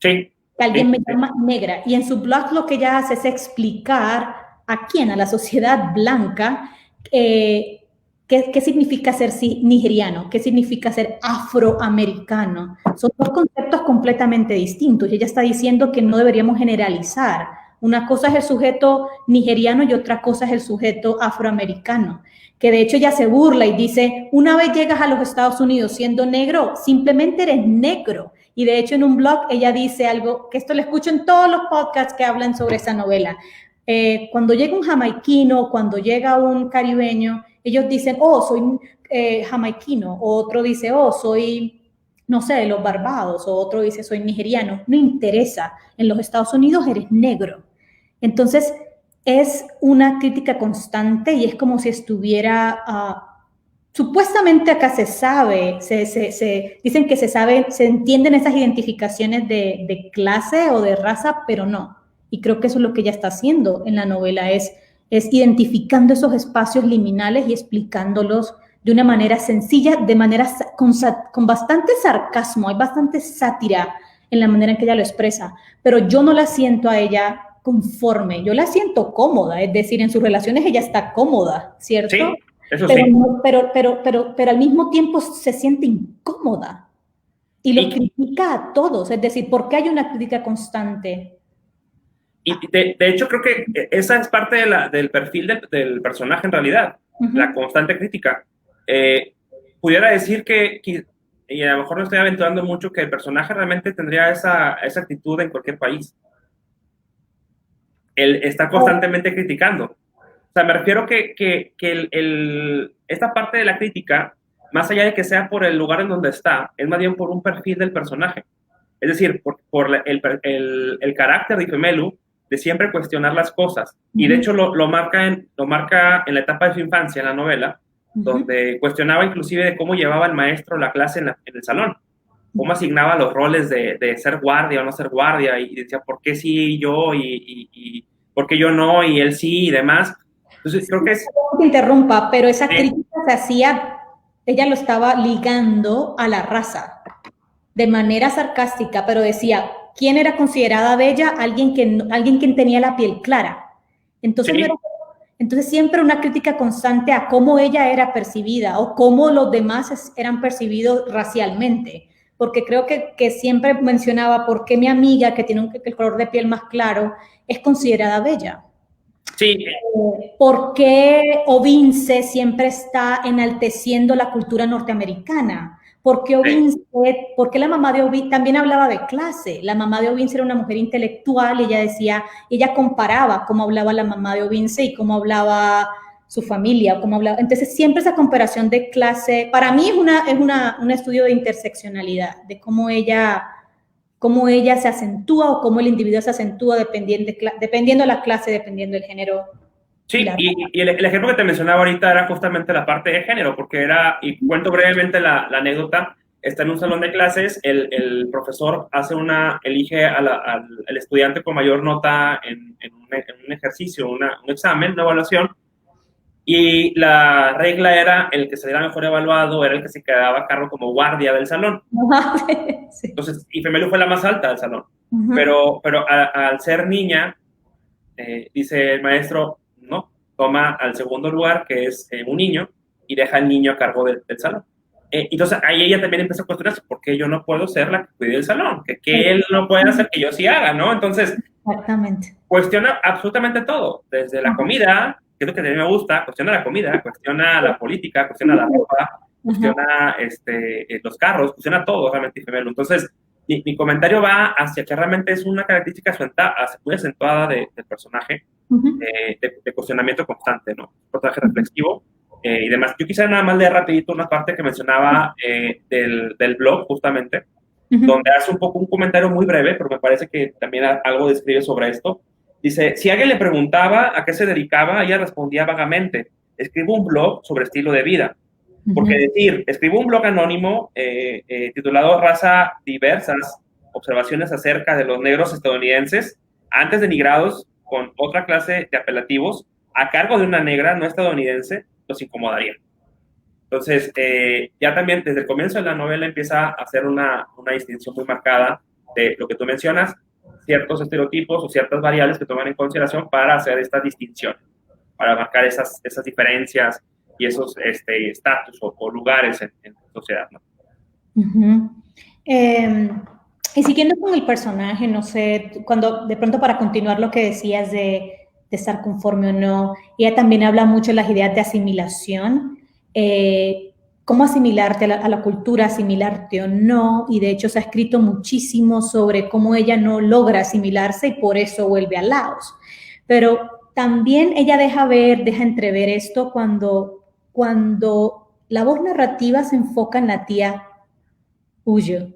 Sí. Que alguien me llama negra. Y en su blog lo que ella hace es explicar a quién, a la sociedad blanca, ¿qué significa ser nigeriano? ¿Qué significa ser afroamericano? Son dos conceptos completamente distintos. Y ella está diciendo que no deberíamos generalizar. Una cosa es el sujeto nigeriano y otra cosa es el sujeto afroamericano. Que de hecho ella se burla y dice, una vez llegas a los Estados Unidos siendo negro, simplemente eres negro. Y de hecho en un blog ella dice algo, que esto lo escucho en todos los podcasts que hablan sobre esa novela. Cuando llega un jamaiquino, cuando llega un caribeño, ellos dicen, oh, soy jamaiquino, o otro dice, oh, soy, no sé, de los Barbados, o otro dice, soy nigeriano. No interesa, en los Estados Unidos eres negro. Entonces, es una crítica constante y es como si estuviera... supuestamente acá se sabe, dicen que se entienden esas identificaciones de clase o de raza, pero no. Y creo que eso es lo que ella está haciendo en la novela, es identificando esos espacios liminales y explicándolos de una manera sencilla, con bastante sarcasmo, hay bastante sátira en la manera en que ella lo expresa, pero yo no la siento a ella conforme, yo la siento cómoda, es decir, en sus relaciones ella está cómoda, ¿cierto? Sí, eso pero, sí. pero al mismo tiempo se siente incómoda y los critica a todos, es decir, ¿por qué hay una crítica constante? Y de hecho creo que esa es parte del perfil del personaje en realidad, la constante crítica. Pudiera decir y a lo mejor no estoy aventurando mucho, que el personaje realmente tendría esa actitud en cualquier país. Él está constantemente criticando. O sea, me refiero que esta parte de la crítica, más allá de que sea por el lugar en donde está, es más bien por un perfil del personaje. Es decir, por el carácter de Ifemelu de siempre cuestionar las cosas. Y de hecho lo marca en la etapa de su infancia, en la novela, donde cuestionaba inclusive de cómo llevaba el maestro la clase en el salón, cómo asignaba los roles de ser guardia o no ser guardia, y decía, ¿por qué sí yo y por qué yo no y él sí y demás? Entonces creo que es... No te interrumpa, pero esa crítica se hacía, ella lo estaba ligando a la raza, de manera sarcástica, pero decía, ¿quién era considerada bella? Alguien que tenía la piel clara. Entonces, sí. Entonces siempre una crítica constante a cómo ella era percibida o cómo los demás eran percibidos racialmente. Porque creo que siempre mencionaba por qué mi amiga, que tiene el color de piel más claro, es considerada bella. Sí. ¿Por qué Ovince siempre está enalteciendo la cultura norteamericana? ¿Por qué la mamá de Ovince también hablaba de clase? La mamá de Ovince era una mujer intelectual y ella comparaba cómo hablaba la mamá de Ovince y cómo hablaba su familia, cómo hablaba. Entonces siempre esa comparación de clase, para mí es un estudio de interseccionalidad, de cómo ella se acentúa o cómo el individuo se acentúa dependiendo de la clase, dependiendo del género. Sí, y el ejemplo que te mencionaba ahorita era justamente la parte de género, porque y cuento brevemente la anécdota. Está en un salón de clases, el profesor elige al estudiante con mayor nota en un ejercicio, un examen, una evaluación, y la regla era el que saliera mejor evaluado era el que se quedaba a cargo como guardia del salón. Sí. Entonces, Ifemelu fue la más alta del salón, pero al ser niña, dice el maestro, no, toma al segundo lugar, que es un niño, y deja al niño a cargo del salón. Entonces ahí ella también empieza a cuestionarse, ¿por qué yo no puedo ser la que cuide el salón? Que él no puede hacer que yo sí haga, ¿no? Entonces, exactamente, cuestiona absolutamente todo, desde la comida, que es lo que a mí me gusta, cuestiona la comida, cuestiona la política, cuestiona la ropa, cuestiona los carros, cuestiona todo realmente Ifemelu. Entonces, mi comentario va hacia que realmente es una característica muy acentuada del personaje, de cuestionamiento constante, ¿no? Un personaje reflexivo y demás. Yo quisiera nada más leer rapidito una parte que mencionaba del blog, justamente, donde hace un poco un comentario muy breve, pero me parece que también algo describe sobre esto. Dice, si alguien le preguntaba a qué se dedicaba, ella respondía vagamente, escribo un blog sobre estilo de vida. Porque decir, escribo un blog anónimo titulado Raza Diversas, observaciones acerca de los negros estadounidenses antes de migrados con otra clase de apelativos a cargo de una negra no estadounidense, los incomodaría. Entonces, ya también desde el comienzo de la novela empieza a hacer una distinción muy marcada de lo que tú mencionas, ciertos estereotipos o ciertas variables que toman en consideración para hacer esta distinción, para marcar esas diferencias y esos estatus o lugares en la sociedad, ¿no? Y siguiendo con el personaje, no sé, cuando de pronto para continuar lo que decías de estar conforme o no, ella también habla mucho de las ideas de asimilación, cómo asimilarte a la cultura, asimilarte o no, y de hecho se ha escrito muchísimo sobre cómo ella no logra asimilarse y por eso vuelve a Laos. Pero también ella deja entrever esto cuando la voz narrativa se enfoca en la tía Uyo,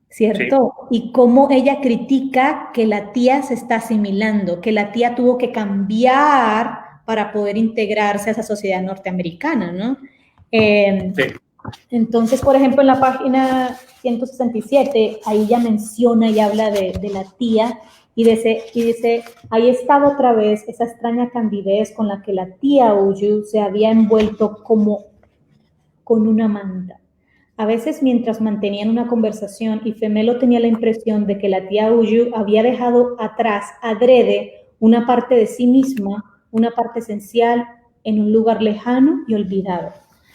¿cierto? Sí. Y cómo ella critica que la tía se está asimilando, que la tía tuvo que cambiar para poder integrarse a esa sociedad norteamericana, ¿no? Sí. Entonces, por ejemplo, en la página 167, ahí ella menciona y habla de la tía y dice, ahí estaba otra vez esa extraña candidez con la que la tía Uyu se había envuelto como con una manta. A veces, mientras mantenían una conversación, Ifemelo tenía la impresión de que la tía Uyu había dejado atrás, adrede, una parte de sí misma, una parte esencial, en un lugar lejano y olvidado.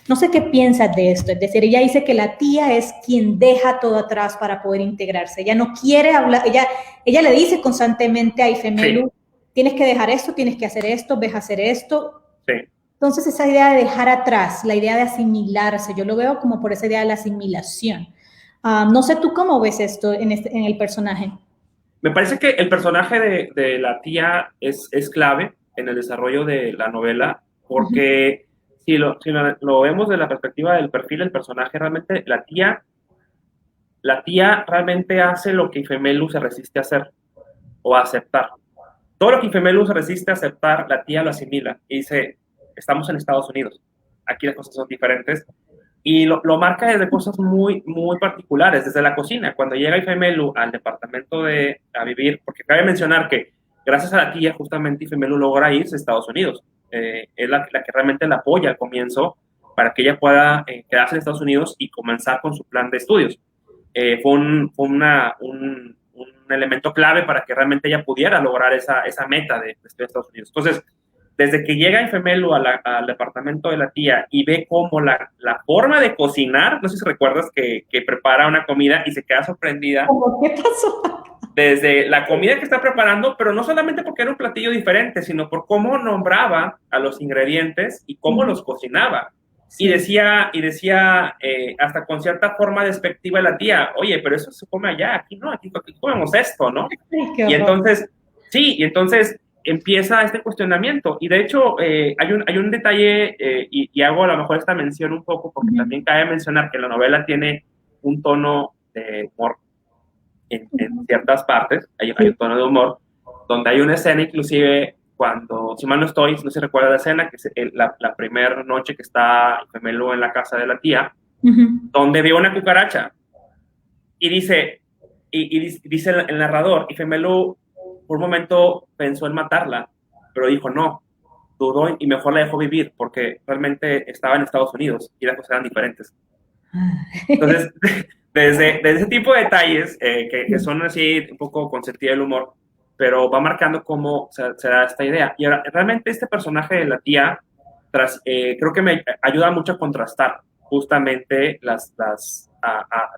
No sé qué piensas de esto, es decir, ella dice que la tía es quien deja todo atrás para poder integrarse. Ella no quiere hablar, ella le dice constantemente a Ifemelu, sí, tienes que dejar esto, tienes que hacer esto, ves a hacer esto. Sí. Entonces, esa idea de dejar atrás, la idea de asimilarse, yo lo veo como por esa idea de la asimilación. No sé tú cómo ves esto en el personaje. Me parece que el personaje de la tía es clave en el desarrollo de la novela, porque si lo vemos desde la perspectiva del perfil del personaje, realmente la tía realmente hace lo que Ifemelu se resiste a hacer o a aceptar. Todo lo que Ifemelu se resiste a aceptar, la tía lo asimila y dice, estamos en Estados Unidos, aquí las cosas son diferentes, y lo marca desde cosas muy, muy particulares, desde la cocina. Cuando llega Ifemelu al departamento a vivir, porque cabe mencionar que gracias a la tía, justamente Ifemelu logra irse a Estados Unidos. Es la que realmente la apoya al comienzo para que ella pueda quedarse en Estados Unidos y comenzar con su plan de estudios. Fue un elemento clave para que realmente ella pudiera lograr esa meta de estudiar en Estados Unidos. Entonces, desde que llega Ifemelu al departamento de la tía y ve cómo la forma de cocinar, no sé si recuerdas que prepara una comida y se queda sorprendida. ¿Cómo qué pasó? Desde la comida que está preparando, pero no solamente porque era un platillo diferente, sino por cómo nombraba a los ingredientes y cómo los cocinaba. Sí. Y decía hasta con cierta forma despectiva la tía, oye, pero eso se come allá, aquí no, aquí comemos esto, ¿no? Ay, y entonces empieza este cuestionamiento. Y de hecho, hay un detalle, y hago a lo mejor esta mención un poco, porque también cabe mencionar que la novela tiene un tono de humor en ciertas partes, hay un tono de humor, donde hay una escena inclusive cuando, si mal no estoy, no se recuerda la escena, que es la primera noche que está Ifemelu en la casa de la tía, donde vio una cucaracha, y dice el narrador, Ifemelu por un momento pensó en matarla, pero dijo no, dudó y mejor la dejó vivir, porque realmente estaba en Estados Unidos y las cosas eran diferentes. Entonces, desde ese tipo de detalles, que son así un poco con sentido del humor, pero va marcando cómo se da esta idea. Y ahora, realmente este personaje de la tía, creo que me ayuda mucho a contrastar justamente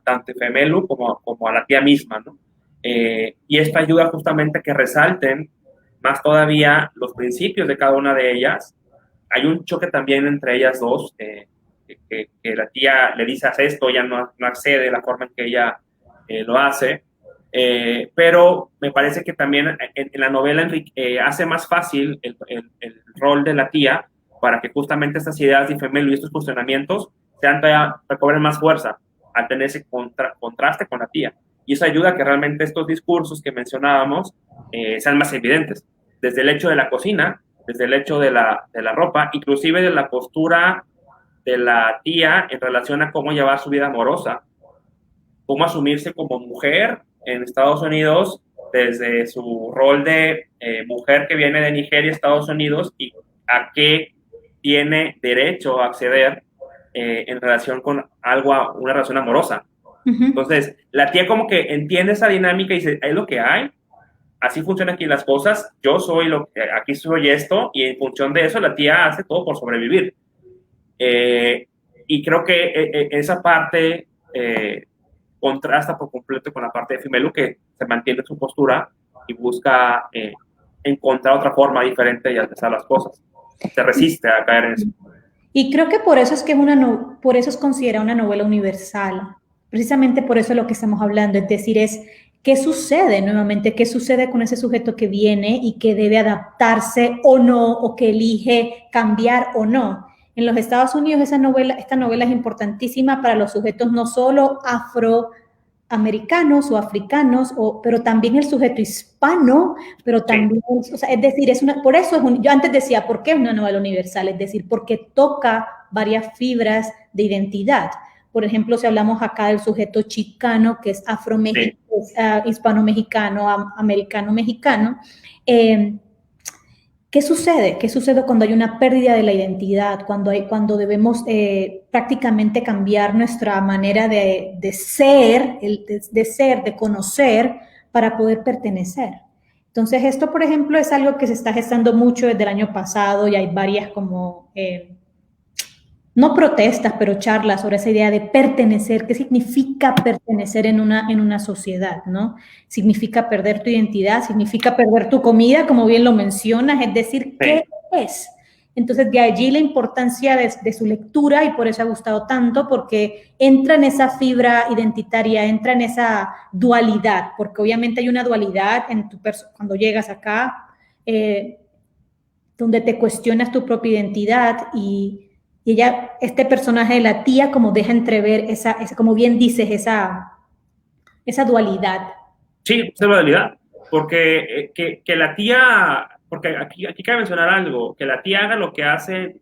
tanto Ifemelu como a la tía misma, ¿no? Y esto ayuda justamente a que resalten más todavía los principios de cada una de ellas. Hay un choque también entre ellas dos, que la tía le dice haz esto, ella no accede de la forma en que ella lo hace, pero me parece que también en la novela hace más fácil el rol de la tía para que justamente estas ideas de Ifemelu y estos cuestionamientos recobren más fuerza al tener ese contraste con la tía. Y eso ayuda a que realmente estos discursos que mencionábamos sean más evidentes, desde el hecho de la cocina, desde el hecho de la ropa, inclusive de la postura de la tía en relación a cómo llevar su vida amorosa, cómo asumirse como mujer en Estados Unidos, desde su rol de mujer que viene de Nigeria, Estados Unidos, y a qué tiene derecho a acceder en relación con una relación amorosa. Entonces, la tía como que entiende esa dinámica y dice, es lo que hay, así funcionan aquí las cosas, aquí soy esto, y en función de eso la tía hace todo por sobrevivir. Y creo que esa parte contrasta por completo con la parte de Ifemelu, que se mantiene su postura y busca encontrar otra forma diferente de hacer las cosas. Se resiste a caer en eso. Y creo que por eso es por eso es considerada una novela universal. Precisamente por eso es lo que estamos hablando, es decir, ¿qué sucede nuevamente? ¿Qué sucede con ese sujeto que viene y que debe adaptarse o no, o que elige cambiar o no? En los Estados Unidos esta novela es importantísima para los sujetos no solo afroamericanos o africanos, pero también el sujeto hispano, pero también, o sea, es decir, por eso yo antes decía, ¿por qué es una novela universal? Es decir, porque toca varias fibras de identidad. Por ejemplo, si hablamos acá del sujeto chicano, que es hispano-mexicano, americano-mexicano, ¿qué sucede? ¿Qué sucede cuando hay una pérdida de la identidad? Cuando debemos prácticamente cambiar nuestra manera de ser, de conocer, para poder pertenecer. Entonces, esto, por ejemplo, es algo que se está gestando mucho desde el año pasado y hay varias como no protestas, pero charlas sobre esa idea de pertenecer. ¿Qué significa pertenecer en una sociedad, no? Significa perder tu identidad, significa perder tu comida, como bien lo mencionas, es decir, ¿qué es? Entonces, de allí la importancia de su lectura, y por eso ha gustado tanto, porque entra en esa fibra identitaria, entra en esa dualidad, porque obviamente hay una dualidad en cuando llegas acá, donde te cuestionas tu propia identidad y ella, este personaje de la tía, como deja entrever esa como bien dices, esa dualidad. Sí, esa dualidad. Porque que la tía, porque aquí cabe mencionar algo, que la tía haga lo que hace,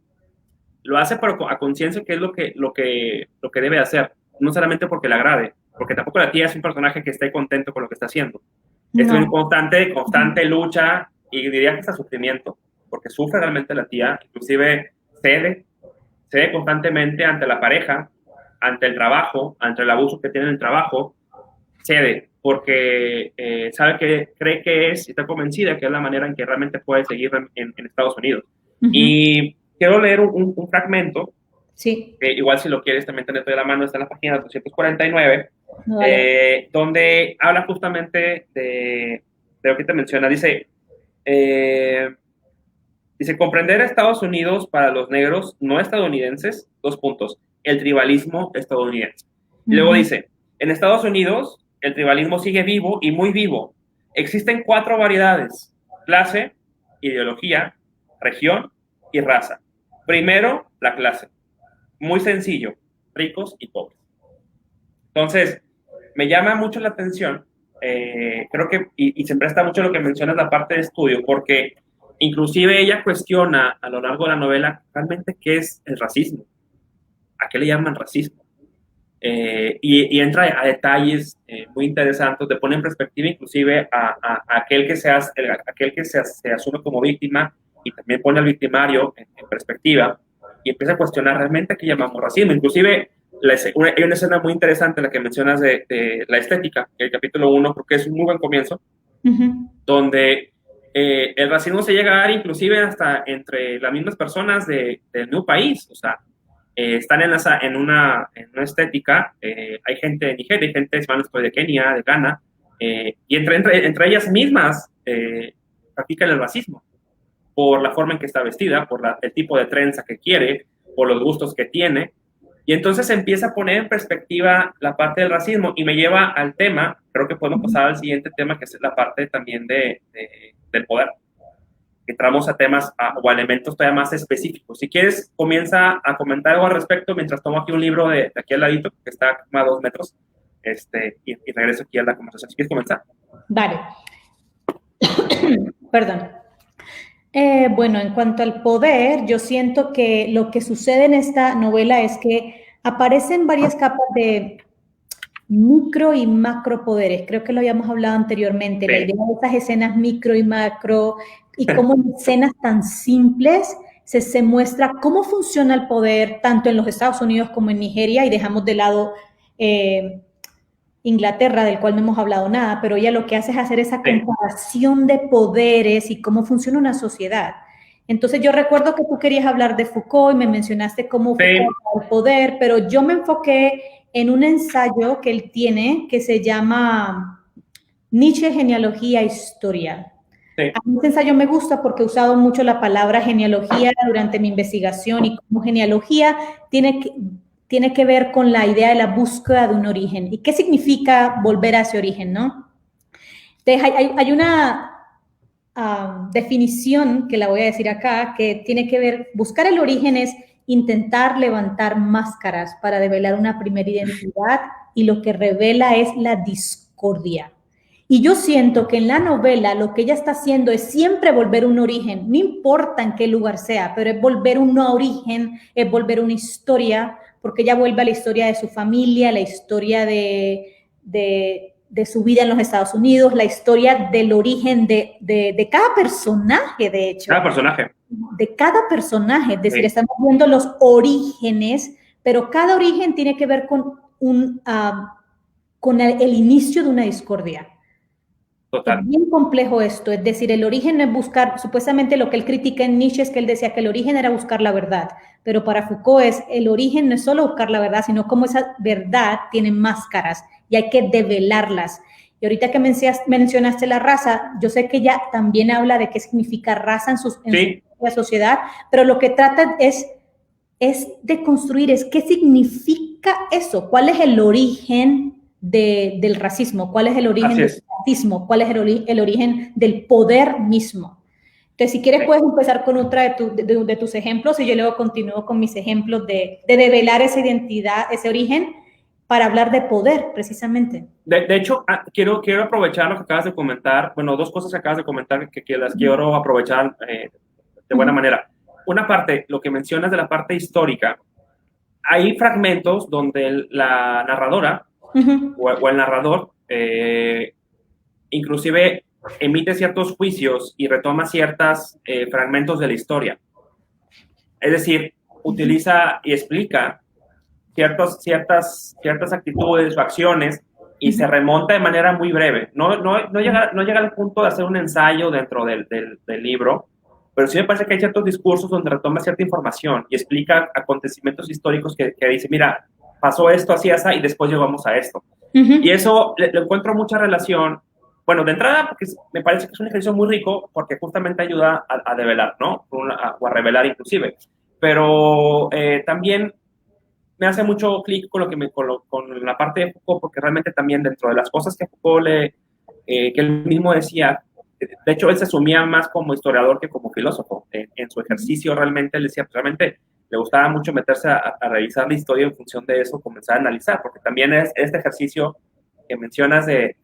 lo hace pero a conciencia que es lo que debe hacer, no solamente porque le agrade, porque tampoco la tía es un personaje que esté contento con lo que está haciendo. Es No. un constante lucha y diría que hasta sufrimiento, porque sufre realmente la tía, inclusive cede constantemente ante la pareja, ante el trabajo, ante el abuso que tiene en el trabajo, cede, porque sabe que cree que es, y está convencida que es la manera en que realmente puede seguir en Estados Unidos. Y quiero leer un fragmento, sí. Igual si lo quieres también tener de la mano, está en la página 249, vale. Donde habla justamente de lo que te menciona. Dice, comprender a Estados Unidos para los negros no estadounidenses, el tribalismo estadounidense. Y luego dice, en Estados Unidos el tribalismo sigue vivo y muy vivo. Existen 4 variedades: clase, ideología, región y raza. Primero, la clase. Muy sencillo, ricos y pobres. Entonces, me llama mucho la atención, creo que, y se presta mucho lo que mencionas la parte de estudio, porque inclusive ella cuestiona a lo largo de la novela realmente qué es el racismo, a qué le llaman racismo, y entra a detalles muy interesantes, te pone en perspectiva inclusive a aquel que se asume como víctima y también pone al victimario en perspectiva y empieza a cuestionar realmente qué llamamos racismo. Inclusive hay una escena muy interesante en la que mencionas de la estética, el capítulo 1, porque es un muy buen comienzo, donde el racismo se llega a dar inclusive hasta entre las mismas personas del mismo país. O sea, están en una estética, hay gente de Nigeria, hay gente de Kenia, de Ghana, y entre ellas mismas practican el racismo por la forma en que está vestida, por el tipo de trenza que quiere, por los gustos que tiene. Y entonces se empieza a poner en perspectiva la parte del racismo y me lleva al tema, creo que podemos pasar al siguiente tema, que es la parte también del poder. Entramos a temas o a elementos todavía más específicos. Si quieres, comienza a comentar algo al respecto mientras tomo aquí un libro de aquí al ladito, que está a 2 metros, y regreso aquí a la conversación. Si quieres comenzar. Vale. Perdón. Bueno, en cuanto al poder, yo siento que lo que sucede en esta novela es que aparecen varias capas de micro y macro poderes. Creo que lo habíamos hablado anteriormente, la idea de esas escenas micro y macro, y cómo en escenas tan simples se muestra cómo funciona el poder tanto en los Estados Unidos como en Nigeria, y dejamos de lado Inglaterra, del cual no hemos hablado nada, pero ella lo que hace es hacer esa comparación de poderes y cómo funciona una sociedad. Entonces yo recuerdo que tú querías hablar de Foucault y me mencionaste cómo Foucault el poder, pero yo me enfoqué en un ensayo que él tiene que se llama Nietzsche, Genealogía e Historia. A mí este ensayo me gusta porque he usado mucho la palabra genealogía durante mi investigación, y como genealogía tiene que ver con la idea de la búsqueda de un origen. ¿Y qué significa volver a ese origen, no? Entonces, hay una definición que la voy a decir acá, que tiene que ver, buscar el origen es intentar levantar máscaras para develar una primera identidad, y lo que revela es la discordia. Y yo siento que en la novela lo que ella está haciendo es siempre volver un origen, no importa en qué lugar sea, pero es volver un origen, es volver una historia, porque ella vuelve a la historia de su familia, la historia de de su vida en los Estados Unidos, la historia del origen de cada personaje, de hecho. Cada personaje. De cada personaje, es decir, Sí. estamos viendo los orígenes, pero cada origen tiene que ver con el inicio de una discordia. Total. Es bien complejo esto, es decir, el origen no es buscar, supuestamente lo que él critica en Nietzsche es que él decía que el origen era buscar la verdad, pero para Foucault el origen no es solo buscar la verdad, sino cómo esa verdad tiene máscaras y hay que develarlas. Y ahorita que mencionaste la raza, yo sé que ella también habla de qué significa raza en su sociedad, pero lo que trata es de construir, qué significa eso, cuál es el origen del racismo, cuál es el origen del racismo, cuál es el origen del poder mismo. Entonces, si quieres, puedes empezar con otra de tus ejemplos y yo luego continúo con mis ejemplos de develar esa identidad, ese origen, para hablar de poder, precisamente. De hecho, quiero aprovechar lo que acabas de comentar. Bueno, dos cosas que acabas de comentar que las quiero aprovechar de buena manera. Una parte, lo que mencionas de la parte histórica, hay fragmentos donde la narradora o el narrador inclusive emite ciertos juicios y retoma ciertos fragmentos de la historia. Es decir, utiliza y explica ciertas actitudes o acciones y se remonta de manera muy breve. No llega al punto de hacer un ensayo dentro del libro, pero sí me parece que hay ciertos discursos donde retoma cierta información y explica acontecimientos históricos que dice, mira, pasó esto, así, y después llegamos a esto. Y eso le encuentro mucha relación. Bueno, de entrada, porque me parece que es un ejercicio muy rico porque justamente ayuda a develar, ¿no? O a revelar inclusive. Pero también me hace mucho clic con la parte de Foucault, porque realmente también dentro de las cosas que Foucault que él mismo decía, de hecho él se asumía más como historiador que como filósofo. En su ejercicio realmente él decía, pues realmente le gustaba mucho meterse a revisar la historia en función de eso, comenzar a analizar, porque también es este ejercicio que mencionas de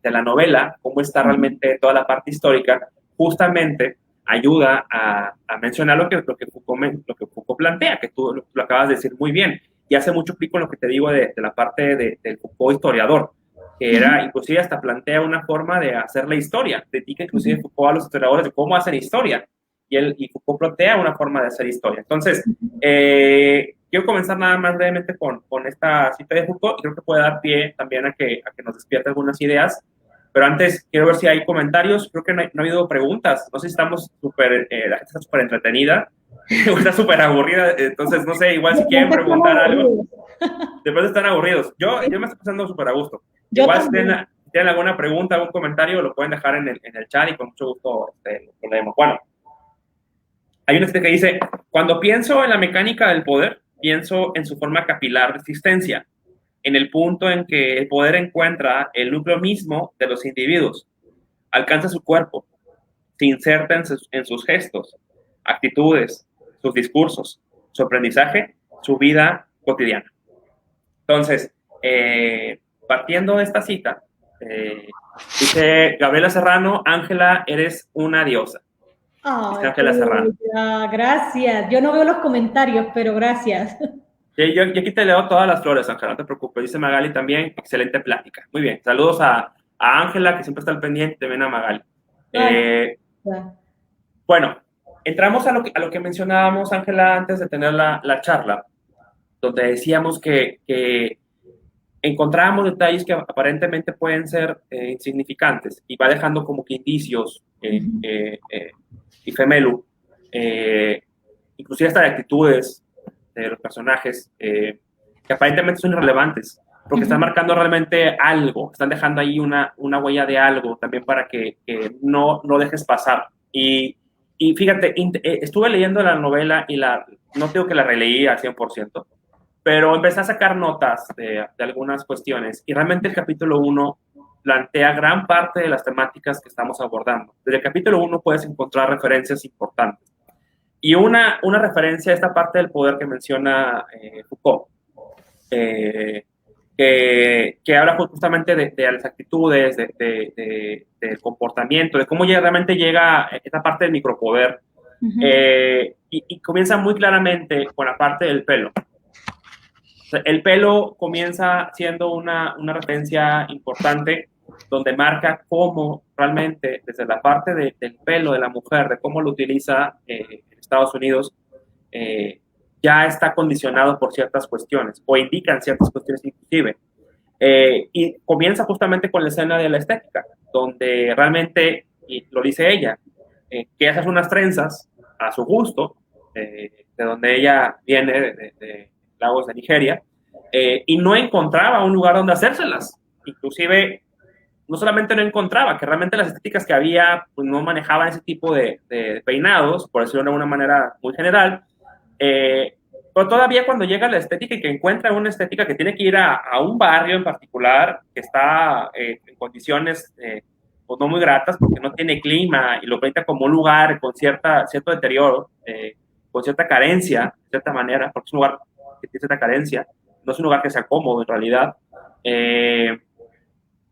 la novela, cómo está realmente toda la parte histórica, justamente ayuda a mencionar lo que Foucault plantea, que tú lo acabas de decir muy bien, y hace mucho clic con lo que te digo de la parte del Foucault historiador, que era, inclusive hasta plantea una forma de hacer la historia, critica inclusive Foucault a los historiadores de cómo hacen historia, y Foucault plantea una forma de hacer historia. Entonces, quiero comenzar nada más brevemente con esta cita de Foucault, y creo que puede dar pie también a que nos despierte algunas ideas. Pero antes, quiero ver si hay comentarios. Creo que no ha habido preguntas. No sé si estamos la gente está súper entretenida, o está súper aburrida. Entonces, no sé, igual si quieren preguntar algo. Después están aburridos. Yo me estoy pasando súper a gusto. Igual si tienen alguna pregunta, algún comentario, lo pueden dejar en el chat y con mucho gusto lo leemos. Bueno, hay una que dice, cuando pienso en la mecánica del poder, pienso en su forma capilar de existencia, en el punto en que el poder encuentra el núcleo mismo de los individuos, alcanza su cuerpo, se inserta en sus gestos, actitudes, sus discursos, su aprendizaje, su vida cotidiana. Entonces, partiendo de esta cita, dice Gabriela Serrano, Ángela, eres una diosa. Dice Ángela Serrano. Gracias. Yo no veo los comentarios, pero gracias. Yo aquí te leo todas las flores, Ángela, no te preocupes. Dice Magali también, excelente plática. Muy bien, saludos a Ángela, que siempre está al pendiente, también a Magali. Bueno, entramos a lo que mencionábamos, Ángela, antes de tener la charla, donde decíamos que encontrábamos detalles que aparentemente pueden ser insignificantes, y va dejando como que indicios, y Femelu, inclusive hasta de actitudes de los personajes que aparentemente son irrelevantes, porque están marcando realmente algo, están dejando ahí una huella de algo también para que no dejes pasar. Y fíjate, estuve leyendo la novela y no digo que la releí al 100%, pero empecé a sacar notas de algunas cuestiones, y realmente el capítulo 1 plantea gran parte de las temáticas que estamos abordando. Desde el capítulo 1 puedes encontrar referencias importantes. Y una referencia a esta parte del poder que menciona Foucault, que habla justamente de las actitudes, del comportamiento, de cómo realmente llega esta parte del micropoder, y comienza muy claramente con la parte del pelo. El pelo comienza siendo una referencia importante donde marca cómo realmente desde la parte del pelo de la mujer, de cómo lo utiliza en Estados Unidos, ya está condicionado por ciertas cuestiones o indican ciertas cuestiones inclusive. Y comienza justamente con la escena de la estética, donde realmente, y lo dice ella, que hace unas trenzas a su gusto, de donde ella viene, de Lagos de Nigeria, y no encontraba un lugar donde hacérselas. Inclusive, no solamente no encontraba, que realmente las estéticas que había pues, no manejaban ese tipo de peinados, por decirlo de una manera muy general, pero todavía cuando llega la estética y que encuentra una estética que tiene que ir a un barrio en particular, que está en condiciones pues no muy gratas, porque no tiene clima y lo pinta como un lugar con cierto deterioro, con cierta carencia, de cierta manera, porque es un lugar que tiene cierta carencia, no es un lugar que sea cómodo en realidad.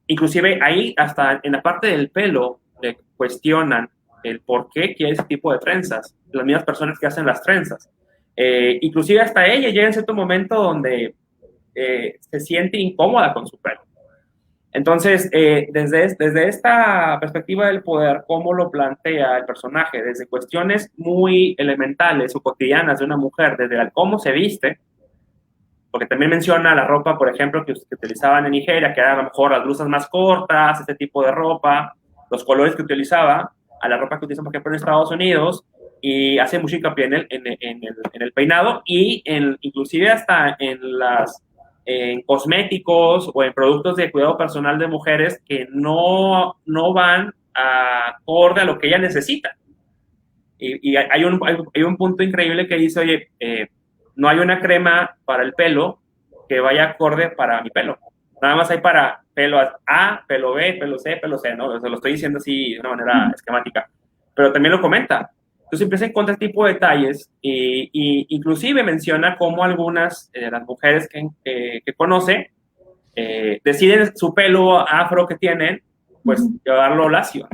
Inclusive ahí, hasta en la parte del pelo, le cuestionan el por qué quiere ese tipo de trenzas, las mismas personas que hacen las trenzas. Inclusive hasta ella llega en cierto momento donde se siente incómoda con su pelo. Entonces, desde esta perspectiva del poder, cómo lo plantea el personaje, desde cuestiones muy elementales o cotidianas de una mujer, desde el cómo se viste, porque también menciona la ropa, por ejemplo, que utilizaban en Nigeria, que eran a lo mejor las blusas más cortas, este tipo de ropa, los colores que utilizaba, a la ropa que utilizan, por ejemplo, en Estados Unidos, y hace mucho hincapié en el peinado y inclusive hasta en cosméticos o en productos de cuidado personal de mujeres que no van acorde a lo que ella necesita. Y hay un punto increíble que dice, oye, no hay una crema para el pelo que vaya acorde para mi pelo. Nada más hay para pelo A, pelo B, pelo C, ¿no? O sea, lo estoy diciendo así de una manera esquemática. Pero también lo comenta. Entonces empieza a encontrar este tipo de detalles y inclusive menciona cómo algunas de las mujeres que conoce deciden su pelo afro que tienen, pues llevarlo lacio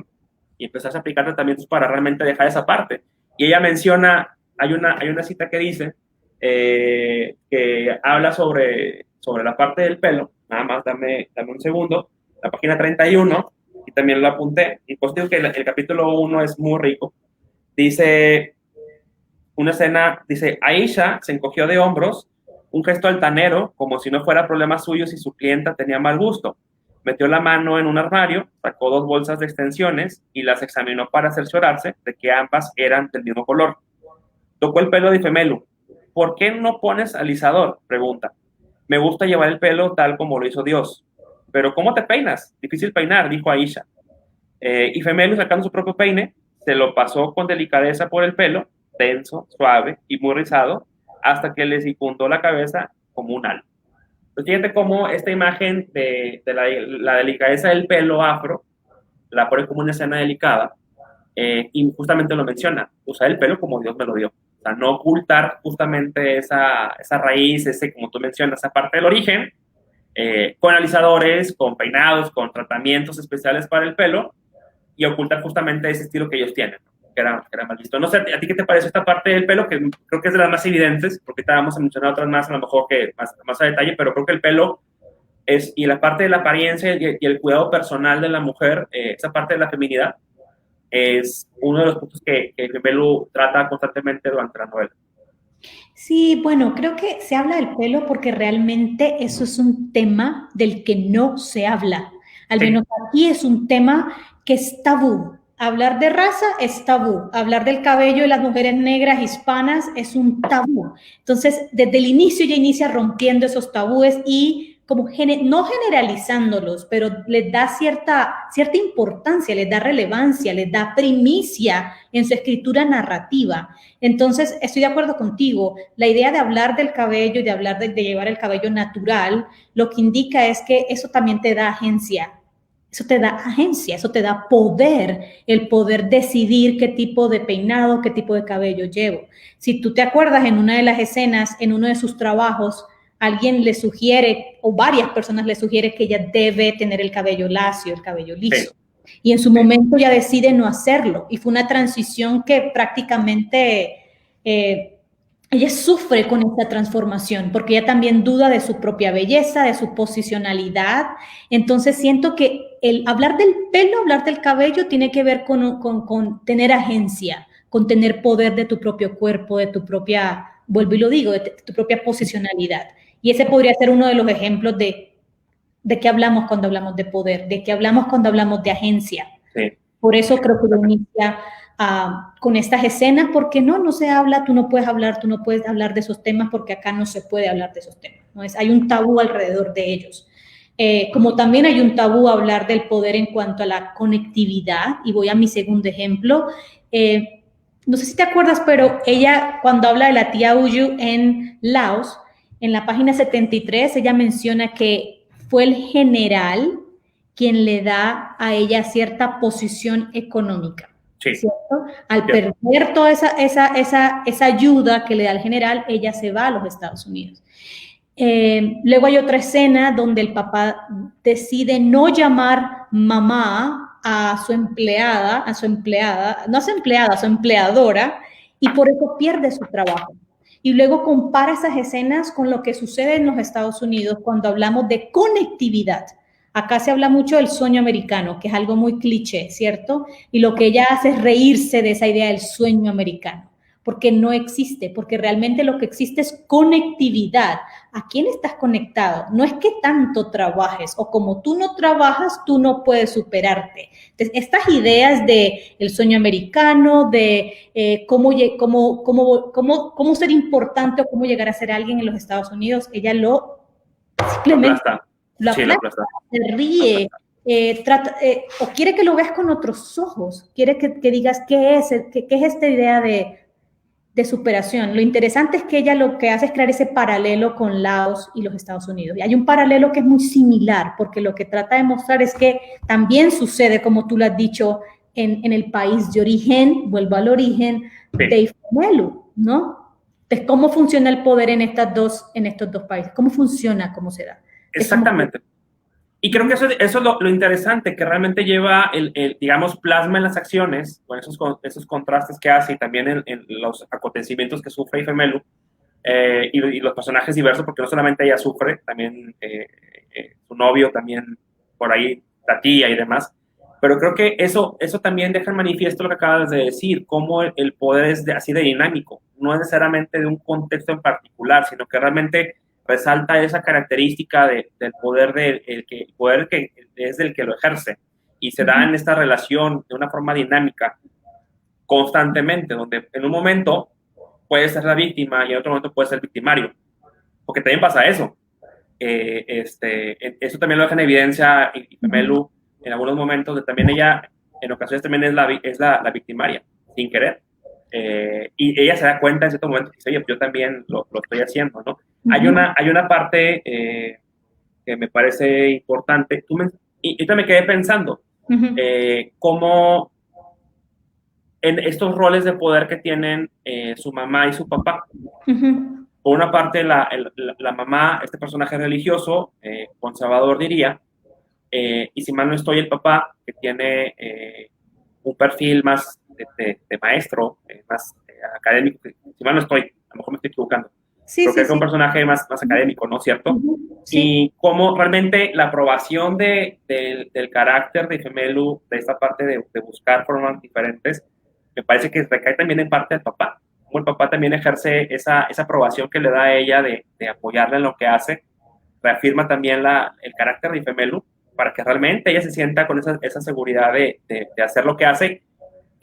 y empezar a aplicar tratamientos para realmente dejar esa parte. Y ella menciona, hay una cita que dice que habla sobre la parte del pelo, nada más dame un segundo, la página 31, y también lo apunté, y pues digo que el capítulo 1 es muy rico. Dice, una escena, dice, Aisha se encogió de hombros, un gesto altanero, como si no fuera problema suyo si su clienta tenía mal gusto. Metió la mano en un armario, sacó 2 bolsas de extensiones y las examinó para cerciorarse de que ambas eran del mismo color. Tocó el pelo de Femelu. ¿Por qué no pones alisador? Pregunta. Me gusta llevar el pelo tal como lo hizo Dios. Pero ¿cómo te peinas? Difícil peinar, dijo Aisha. Y Femelu, sacando su propio peine, se lo pasó con delicadeza por el pelo, denso, suave y muy rizado, hasta que le circundó la cabeza como un halo. Entonces, fíjate cómo esta imagen de la delicadeza del pelo afro la pone como una escena delicada, y justamente lo menciona, usar el pelo como Dios me lo dio. O sea, no ocultar justamente esa raíz, como tú mencionas, esa parte del origen, con alisadores, con peinados, con tratamientos especiales para el pelo, y ocultar justamente ese estilo que ellos tienen, que era mal visto. No sé, ¿a ti qué te parece esta parte del pelo? Que creo que es de las más evidentes, porque te vamos a mencionar otras más, a lo mejor que más a detalle, pero creo que el pelo y la parte de la apariencia y el cuidado personal de la mujer, esa parte de la feminidad, es uno de los puntos que Femelu trata constantemente durante la novela. Sí, bueno, creo que se habla del pelo porque realmente eso es un tema del que no se habla. Al menos aquí es un tema que es tabú. Hablar de raza es tabú. Hablar del cabello de las mujeres negras hispanas es un tabú. Entonces, desde el inicio ya inicia rompiendo esos tabúes y como no generalizándolos, pero les da cierta importancia, les da relevancia, les da primicia en su escritura narrativa. Entonces, estoy de acuerdo contigo. La idea de hablar del cabello, de hablar de llevar el cabello natural, lo que indica es que eso también te da agencia. Eso te da agencia, eso te da poder, el poder decidir qué tipo de peinado, qué tipo de cabello llevo. Si tú te acuerdas en una de las escenas, en uno de sus trabajos, alguien le sugiere, o varias personas le sugieren que ella debe tener el cabello lacio, el cabello liso. Sí. Y en su momento ella decide no hacerlo. Y fue una transición que prácticamente ella sufre con esta transformación porque ella también duda de su propia belleza, de su posicionalidad. Entonces siento que el hablar del pelo, hablar del cabello tiene que ver con tener agencia, con tener poder de tu propio cuerpo, de tu propia, vuelvo y lo digo, de tu propia posicionalidad. Y ese podría ser uno de los ejemplos de qué hablamos cuando hablamos de poder, de qué hablamos cuando hablamos de agencia. Sí. Por eso creo que lo inicia con estas escenas, porque no se habla, tú no puedes hablar de esos temas porque acá no se puede hablar de esos temas. ¿No? Hay un tabú alrededor de ellos. Como también hay un tabú hablar del poder en cuanto a la conectividad, y voy a mi segundo ejemplo. No sé si te acuerdas, pero ella cuando habla de la tía Uyu en Laos, en la página 73, ella menciona que fue el general quien le da a ella cierta posición económica. Sí. ¿Cierto? Al perder toda esa ayuda que le da el general, ella se va a los Estados Unidos. Luego hay otra escena donde el papá decide no llamar mamá a su empleadora, y por eso pierde su trabajo. Y luego compara esas escenas con lo que sucede en los Estados Unidos cuando hablamos de conectividad. Acá se habla mucho del sueño americano, que es algo muy cliché, ¿cierto? Y lo que ella hace es reírse de esa idea del sueño americano, porque no existe, porque realmente lo que existe es conectividad. ¿A quién estás conectado? No es que tanto trabajes, o como tú no trabajas, tú no puedes superarte. Entonces, estas ideas del sueño americano, de cómo ser importante o cómo llegar a ser alguien en los Estados Unidos, ella simplemente lo aplasta, se ríe, o quiere que lo veas con otros ojos, quiere que digas qué es esta idea de superación. Lo interesante es que ella lo que hace es crear ese paralelo con Laos y los Estados Unidos. Y hay un paralelo que es muy similar, porque lo que trata de mostrar es que también sucede, como tú lo has dicho, en el país de origen, vuelvo al origen, de Ifemelu, ¿no? Entonces, ¿cómo funciona el poder en estos dos países? ¿Cómo funciona? ¿Cómo se da? Exactamente. Y creo que eso es lo interesante, que realmente lleva digamos, plasma en las acciones, con esos contrastes que hace, y también en los acontecimientos que sufre Ifemelu, y los personajes diversos, porque no solamente ella sufre, también su novio, también por ahí, la tía y demás. Pero creo que eso también deja en manifiesto lo que acabas de decir, cómo el poder es así de dinámico, no necesariamente de un contexto en particular, sino que realmente resalta esa característica del poder, poder que es del que lo ejerce, y se da en esta relación de una forma dinámica constantemente, donde en un momento puede ser la víctima y en otro momento puede ser el victimario, porque también pasa eso. Eso también lo deja en evidencia Ifemelu en algunos momentos, de también ella en ocasiones también es la victimaria, sin querer. Y ella se da cuenta en cierto momento que dice, oye, yo también lo estoy haciendo, ¿no? Hay una parte que me parece importante. Y ahorita me quedé pensando cómo en estos roles de poder que tienen su mamá y su papá. Por una parte, la mamá, este personaje religioso, conservador diría, y si mal no estoy, el papá, que tiene un perfil más de maestro, más académico, si mal no estoy, a lo mejor me estoy equivocando, creo que es un personaje más académico, ¿no es cierto? Sí. Y cómo realmente la aprobación del carácter de Ifemelu, de esta parte de buscar formas diferentes, me parece que recae también en parte del papá, como el papá también ejerce esa aprobación que le da a ella de apoyarla en lo que hace, reafirma también el carácter de Ifemelu, para que realmente ella se sienta con esa seguridad de hacer lo que hace,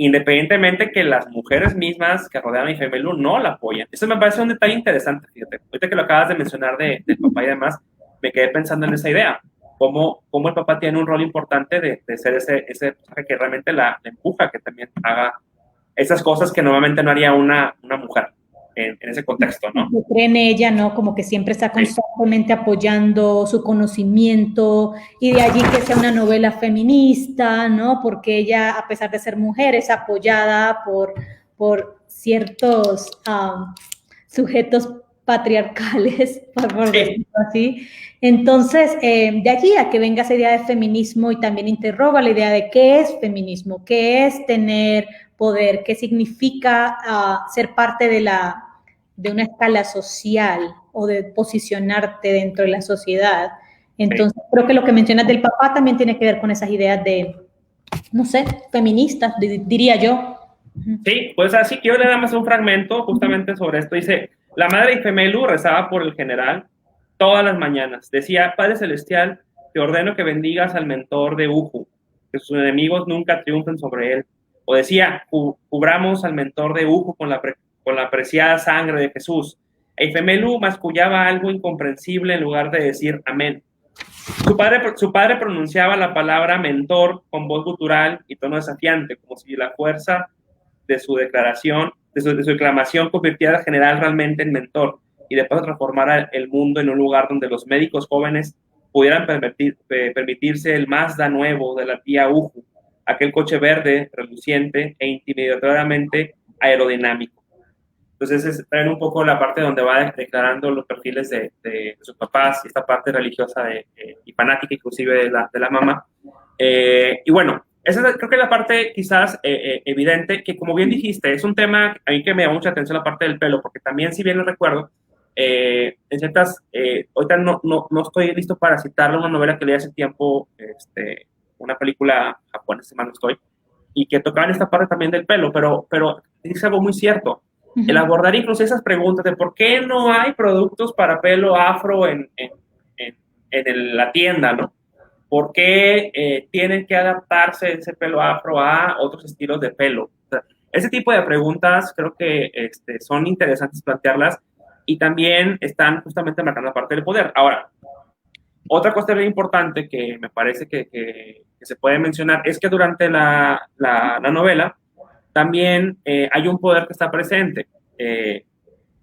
independientemente que las mujeres mismas que rodean a Ifemelu no la apoyen. Eso me parece un detalle interesante, fíjate. Ahorita que lo acabas de mencionar del papá y demás, me quedé pensando en esa idea. Cómo el papá tiene un rol importante de ser ese personaje que realmente la empuja, que también haga esas cosas que normalmente no haría una mujer en ese contexto, ¿no? Que cree en ella, ¿no? Como que siempre está constantemente apoyando su conocimiento, y de allí que sea una novela feminista, ¿no? Porque ella, a pesar de ser mujer, es apoyada por ciertos sujetos patriarcales, por decirlo así. Entonces, de allí a que venga esa idea de feminismo, y también interroga la idea de qué es feminismo, qué es tener poder, qué significa ser parte de de una escala social o de posicionarte dentro de la sociedad. Entonces, creo que lo que mencionas del papá también tiene que ver con esas ideas de, no sé, feministas, diría yo. Sí, pues así quiero leer nada más un fragmento justamente sobre esto. Dice, la madre de Ifemelu rezaba por el general todas las mañanas. Decía, Padre Celestial, te ordeno que bendigas al mentor de Uju, que sus enemigos nunca triunfen sobre él. O decía, cubramos al mentor de Uju con la preciada sangre de Jesús. E Ifemelu mascullaba algo incomprensible en lugar de decir amén. Su padre pronunciaba la palabra mentor con voz gutural y tono desafiante, como si la fuerza de su declaración, de su declamación, convirtiera al general realmente en mentor y después transformara el mundo en un lugar donde los médicos jóvenes pudieran permitirse el Mazda nuevo de la tía Uju, aquel coche verde, reluciente e intimidatoriamente aerodinámico. Entonces es también un poco la parte donde va declarando los perfiles de sus papás y esta parte religiosa y fanática inclusive de la mamá. Y bueno, esa creo que es la parte quizás evidente, que como bien dijiste, es un tema a mí que me llama mucha atención la parte del pelo, porque también, si bien lo recuerdo, en ciertas, ahorita no estoy listo para citarle una novela que leí hace tiempo, una película japonesa, no estoy, y que tocaban esta parte también del pelo, pero dice algo muy cierto. El abordar incluso esas preguntas de por qué no hay productos para pelo afro en la tienda, ¿no? ¿Por qué tienen que adaptarse ese pelo afro a otros estilos de pelo? O sea, ese tipo de preguntas creo que son interesantes plantearlas y también están justamente marcando la parte del poder. Ahora, otra cosa muy importante que me parece que se puede mencionar es que durante la novela también hay un poder que está presente, que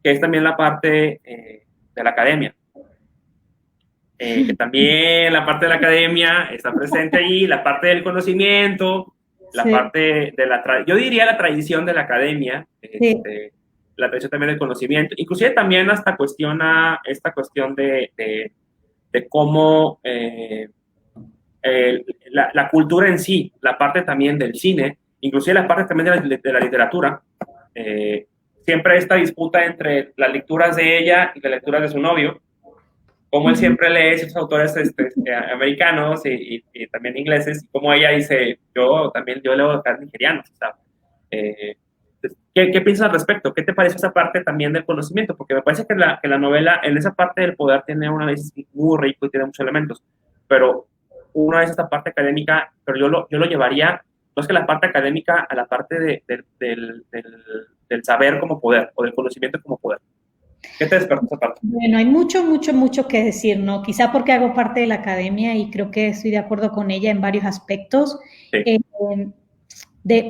es también la parte de la academia. Que también la parte de la academia está presente ahí, la parte del conocimiento, la parte de yo diría la tradición de la academia, la tradición también del conocimiento, inclusive también hasta cuestiona esta cuestión de cómo la cultura en sí, la parte también del cine, inclusive la parte también de la literatura, siempre esta disputa entre las lecturas de ella y las lecturas de su novio, como él siempre lee ciertos autores americanos y también ingleses, y como ella dice, yo leo acá nigerianos, ¿qué piensas al respecto? ¿Qué te parece esa parte también del conocimiento? Porque me parece que la novela, en esa parte del poder, tiene una vez muy rico y tiene muchos elementos, pero una vez esta parte académica, pero yo lo llevaría, no es que la parte académica, a la parte del saber como poder, o del conocimiento como poder. ¿Qué te despertó esa parte? Bueno, hay mucho que decir, ¿no? Quizá porque hago parte de la academia y creo que estoy de acuerdo con ella en varios aspectos. Sí.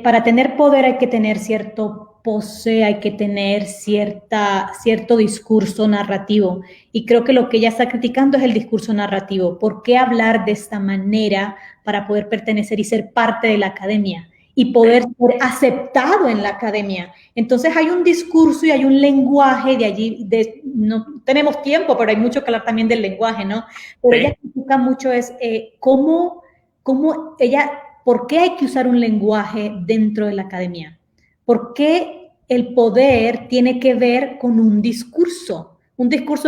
Para tener poder hay que tener cierto pose, hay que tener cierto discurso narrativo. Y creo que lo que ella está criticando es el discurso narrativo. ¿Por qué hablar de esta manera para poder pertenecer y ser parte de la academia? Y poder ser aceptado en la academia. Entonces hay un discurso y hay un lenguaje de allí, no tenemos tiempo, pero hay mucho que hablar también del lenguaje, ¿no? Pero ella critica mucho cómo ella, ¿por qué hay que usar un lenguaje dentro de la academia? ¿Por qué el poder tiene que ver con un discurso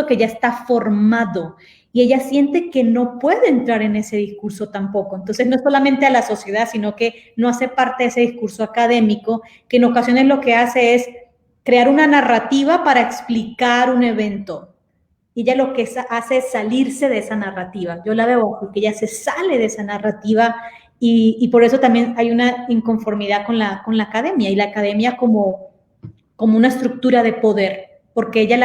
que ya está formado? Y ella siente que no puede entrar en ese discurso tampoco. Entonces, no es solamente a la sociedad, sino que no hace parte de ese discurso académico, que en ocasiones lo que hace es crear una narrativa para explicar un evento. Y ella lo que hace es salirse de esa narrativa. Yo la veo porque ella se sale de esa narrativa y por eso también hay una inconformidad con la academia, y la academia como una estructura de poder, porque ella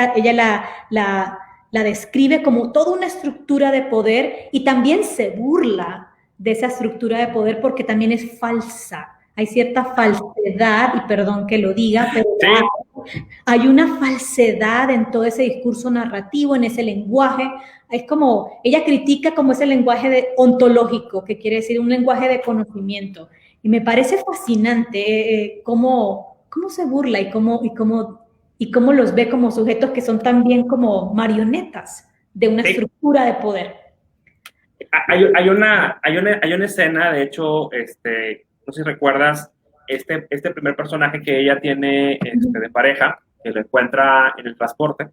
la describe como toda una estructura de poder y también se burla de esa estructura de poder porque también es falsa. Hay cierta falsedad, y perdón que lo diga, pero hay una falsedad en todo ese discurso narrativo, en ese lenguaje. Es como, ella critica como ese lenguaje ontológico, que quiere decir un lenguaje de conocimiento. Y me parece fascinante cómo se burla y cómo los ve como sujetos que son también como marionetas de una estructura de poder. Hay una escena, de hecho, no sé si recuerdas, este primer personaje que ella tiene de pareja, que lo encuentra en el transporte,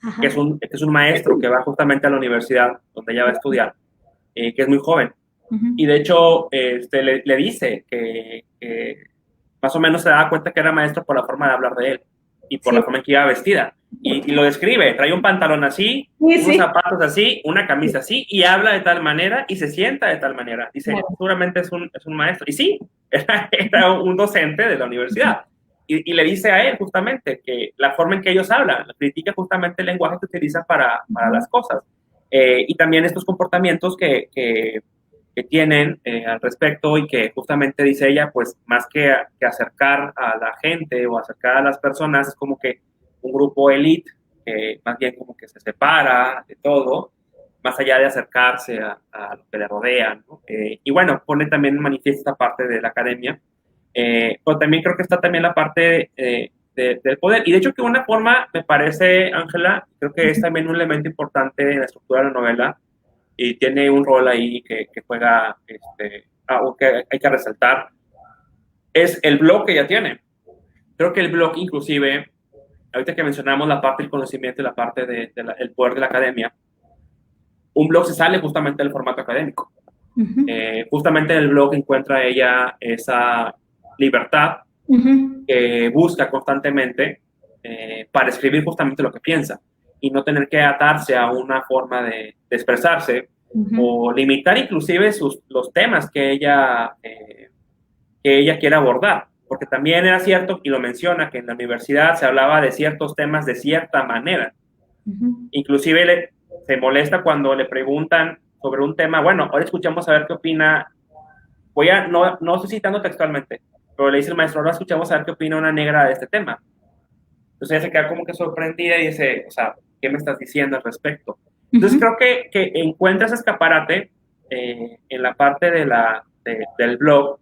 Ajá. que es un maestro que va justamente a la universidad donde ella va a estudiar, que es muy joven. Y de hecho, le dice que más o menos se daba cuenta que era maestro por la forma de hablar de él y por la forma en que iba vestida. Y lo describe, trae un pantalón así, unos zapatos así, una camisa así, y habla de tal manera y se sienta de tal manera. Dice, seguramente es un maestro. Y sí, era un docente de la universidad. Y le dice a él justamente que la forma en que ellos hablan, critica justamente el lenguaje que utilizan para las cosas. Y también estos comportamientos que tienen al respecto, y que justamente dice ella, pues más que acercar a la gente o acercar a las personas, es como que un grupo élite que más bien como que se separa de todo, más allá de acercarse a lo que le rodea, ¿no? Y bueno, pone también manifiesta parte de la academia, pero también creo que está también la parte del poder. Y de hecho que una forma, me parece, Ángela, creo que es también un elemento importante en la estructura de la novela, y tiene un rol ahí que juega, o que hay que resaltar, es el blog que ella tiene. Creo que el blog, inclusive, ahorita que mencionamos la parte del conocimiento y la parte del poder de la academia, un blog se sale justamente del formato académico. Justamente en el blog encuentra ella esa libertad que busca constantemente para escribir justamente lo que piensa, y no tener que atarse a una forma de expresarse, o limitar inclusive los temas que ella quiere abordar, porque también era cierto, y lo menciona, que en la universidad se hablaba de ciertos temas de cierta manera. Inclusive se molesta cuando le preguntan sobre un tema. Bueno, ahora escuchamos a ver qué opina, no estoy citando textualmente, pero le dice el maestro, ahora escuchamos a ver qué opina una negra de este tema. Entonces ella se queda como que sorprendida y dice, o sea, ¿qué me estás diciendo al respecto? Entonces creo que encuentra ese escaparate en la parte del blog,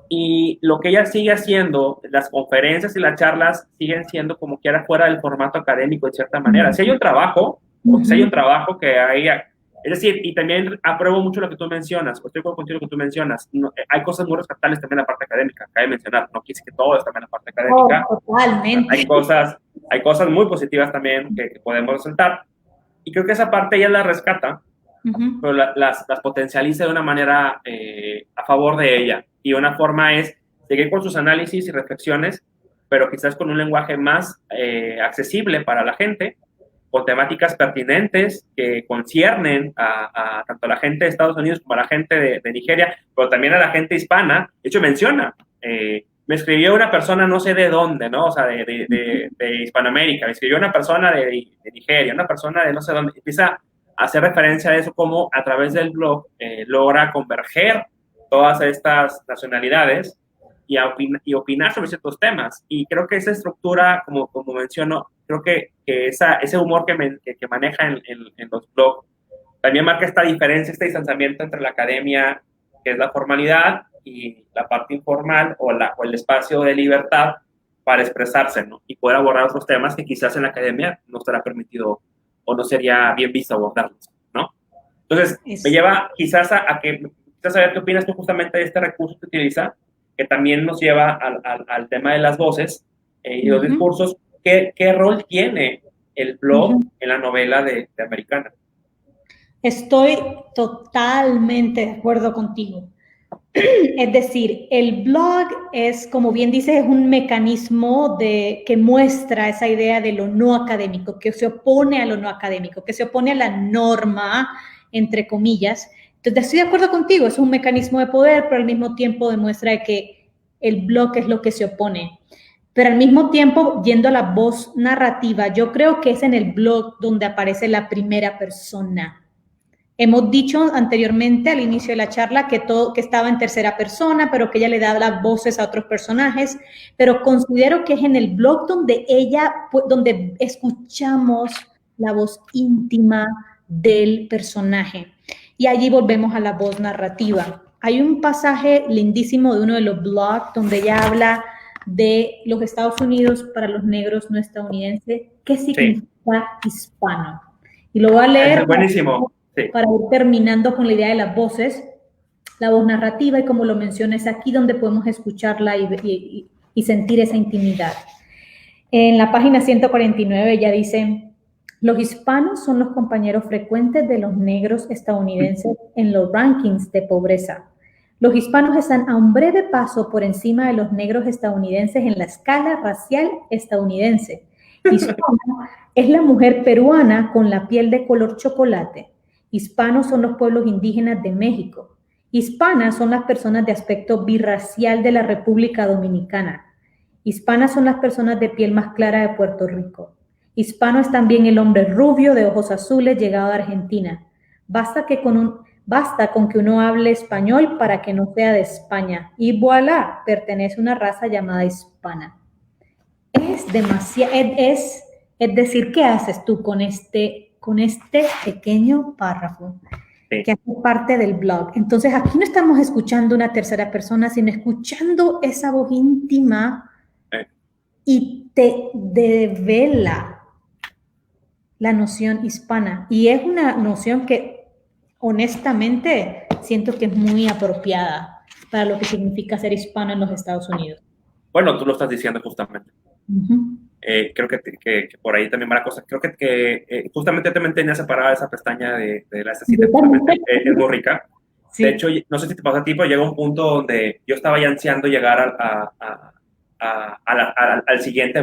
y lo que ella sigue haciendo, las conferencias y las charlas siguen siendo como quiera fuera del formato académico de cierta manera. Si hay un trabajo, si hay un trabajo que hay, es decir, y también apruebo mucho lo que tú mencionas, estoy contigo lo que tú mencionas, hay cosas muy rescatables también en la parte académica, cabe mencionar, no quiere decir que todo está en la parte académica. Totalmente. Hay cosas muy positivas también que podemos resaltar, y creo que esa parte ella la rescata, pero las potencializa de una manera a favor de ella, y una forma es seguir con sus análisis y reflexiones, pero quizás con un lenguaje más accesible para la gente, con temáticas pertinentes que conciernen a tanto a la gente de Estados Unidos como a la gente de Nigeria, pero también a la gente hispana. De hecho, menciona, me escribió una persona no sé de dónde, ¿no? O sea, de Hispanoamérica, me escribió una persona de Nigeria, una persona de no sé dónde. Empieza a hacer referencia a eso, como a través del blog logra converger todas estas nacionalidades y opinar sobre ciertos temas. Y creo que esa estructura, como menciono, creo que ese humor que maneja en los blogs también marca esta diferencia, este distanciamiento entre la academia, que es la formalidad, y la parte informal o el espacio de libertad para expresarse, ¿no? Y poder abordar otros temas que quizás en la academia no será permitido o no sería bien visto abordarlos, ¿no? Entonces, me lleva quizás a saber qué opinas tú justamente de este recurso que utiliza, que también nos lleva al tema de las voces y los discursos. ¿Qué rol tiene el blog en la novela de Americana? Estoy totalmente de acuerdo contigo. Es decir, el blog es, como bien dices, es un mecanismo que muestra esa idea de lo no académico, que se opone a lo no académico, que se opone a la norma, entre comillas. Entonces, estoy de acuerdo contigo, es un mecanismo de poder, pero al mismo tiempo demuestra que el blog es lo que se opone. Pero al mismo tiempo, yendo a la voz narrativa, yo creo que es en el blog donde aparece la primera persona. Hemos dicho anteriormente al inicio de la charla que estaba en tercera persona, pero que ella le da las voces a otros personajes, pero considero que es en el blog donde donde escuchamos la voz íntima del personaje. Y allí volvemos a la voz narrativa. Hay un pasaje lindísimo de uno de los blogs donde ella habla de los Estados Unidos para los negros no estadounidenses. ¿Qué significa hispano? Y lo voy a leer. Es buenísimo. Para ir terminando con la idea de las voces, la voz narrativa, y como lo mencionas, aquí donde podemos escucharla y sentir esa intimidad. En la página 149 ella dice, los hispanos son los compañeros frecuentes de los negros estadounidenses en los rankings de pobreza. Los hispanos están a un breve paso por encima de los negros estadounidenses en la escala racial estadounidense. Hispana es la mujer peruana con la piel de color chocolate. Hispanos son los pueblos indígenas de México. Hispanas son las personas de aspecto birracial de la República Dominicana. Hispanas son las personas de piel más clara de Puerto Rico. Hispano es también el hombre rubio de ojos azules llegado a Argentina. Basta con que uno hable español para que no sea de España. Y voilà, pertenece a una raza llamada hispana. Es demasiado, es decir, ¿qué haces tú con este pequeño párrafo? Sí. Que hace parte del blog. Entonces, aquí no estamos escuchando una tercera persona, sino escuchando esa voz íntima y te devela la noción hispana. Y es una noción que, honestamente, siento que es muy apropiada para lo que significa ser hispano en los Estados Unidos. Bueno, tú lo estás diciendo justamente. Creo que por ahí también va la cosa. Creo que justamente te mantenía separada esa pestaña de la cita, justamente es muy rica. Sí. De hecho, no sé si te pasa a ti, pero llega un punto donde yo estaba ya ansiando llegar al siguiente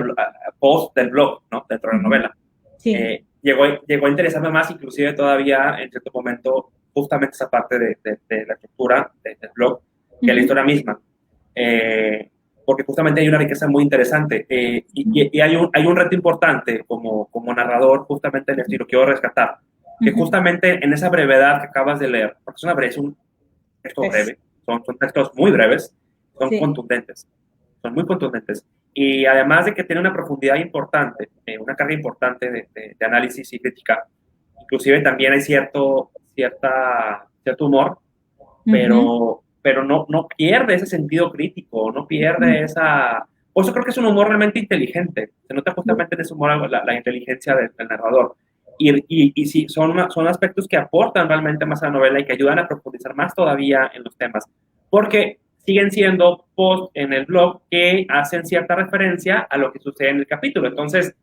post del blog, ¿no? Dentro de la novela. Sí. Llegó a interesarme más, inclusive todavía en cierto momento, justamente esa parte de la estructura del blog, que la historia misma. Porque justamente hay una riqueza muy interesante y hay un reto importante como narrador justamente en esto, y lo quiero rescatar, que justamente en esa brevedad que acabas de leer, porque es un texto breve, son textos muy breves, son contundentes, son muy contundentes, y además de que tiene una profundidad importante, una carga importante de análisis y crítica, inclusive también hay cierto humor, pero no pierde ese sentido crítico, no pierde esa... Por eso creo que es un humor realmente inteligente. Se nota justamente en ese humor la inteligencia del narrador. Y sí, son aspectos que aportan realmente más a la novela y que ayudan a profundizar más todavía en los temas. Porque siguen siendo posts en el blog que hacen cierta referencia a lo que sucede en el capítulo. Entonces,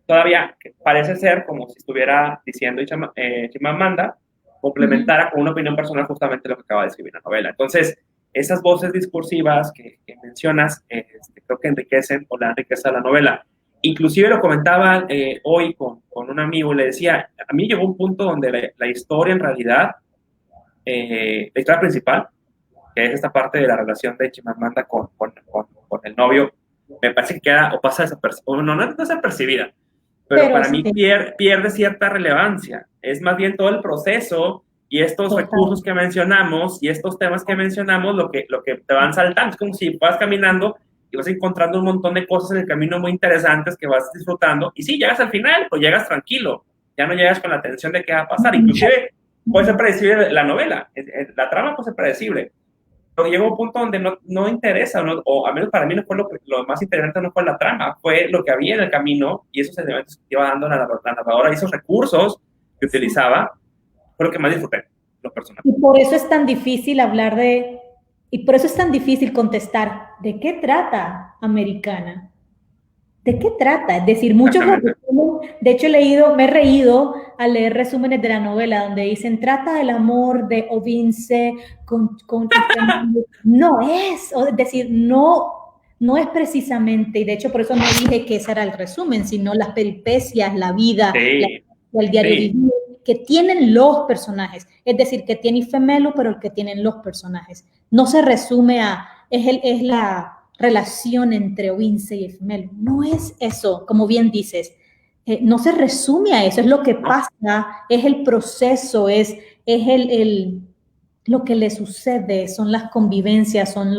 todavía parece ser como si estuviera diciendo Chimamanda, complementara con una opinión personal justamente lo que acaba de escribir la novela. Entonces, esas voces discursivas que mencionas, creo que enriquecen o la enriquece a la novela. Inclusive lo comentaba hoy con un amigo, le decía, a mí llegó un punto donde la historia en realidad, la historia principal, que es esta parte de la relación de Chimamanda con el novio, me parece que queda o pasa desapercibida, no desapercibida, pero para mí pierde cierta relevancia. Es más bien todo el proceso y estos recursos que mencionamos y estos temas que mencionamos lo que te van saltando. Es como si vas caminando y vas encontrando un montón de cosas en el camino muy interesantes que vas disfrutando. Y sí, llegas al final, pues llegas tranquilo. Ya no llegas con la tensión de qué va a pasar. Inclusive puede ser predecible la novela. La trama puede ser predecible. Pero llegó un punto donde no interesa, o al menos para mí no fue lo más interesante, no fue la trama, fue lo que había en el camino y esos elementos que iba dando la narradora y esos recursos que utilizaba, fue lo que más disfruté, lo personal. Y por eso es tan difícil y por eso es tan difícil contestar, ¿de qué trata Americana? ¿De qué trata? Es decir, muchos resúmenes, de hecho me he reído al leer resúmenes de la novela donde dicen, trata del amor de Ovince con no es, es decir, no es precisamente, y de hecho por eso no dije que ese era el resumen, sino las peripecias, la vida, el diario vivir, que tienen los personajes, es decir, que tiene Ifemelu, pero el que tienen los personajes. No se resume es la relación entre Ovince y Ifemelu. No es eso, como bien dices, no se resume a eso, es lo que pasa, es el proceso, es lo que le sucede, son las convivencias, son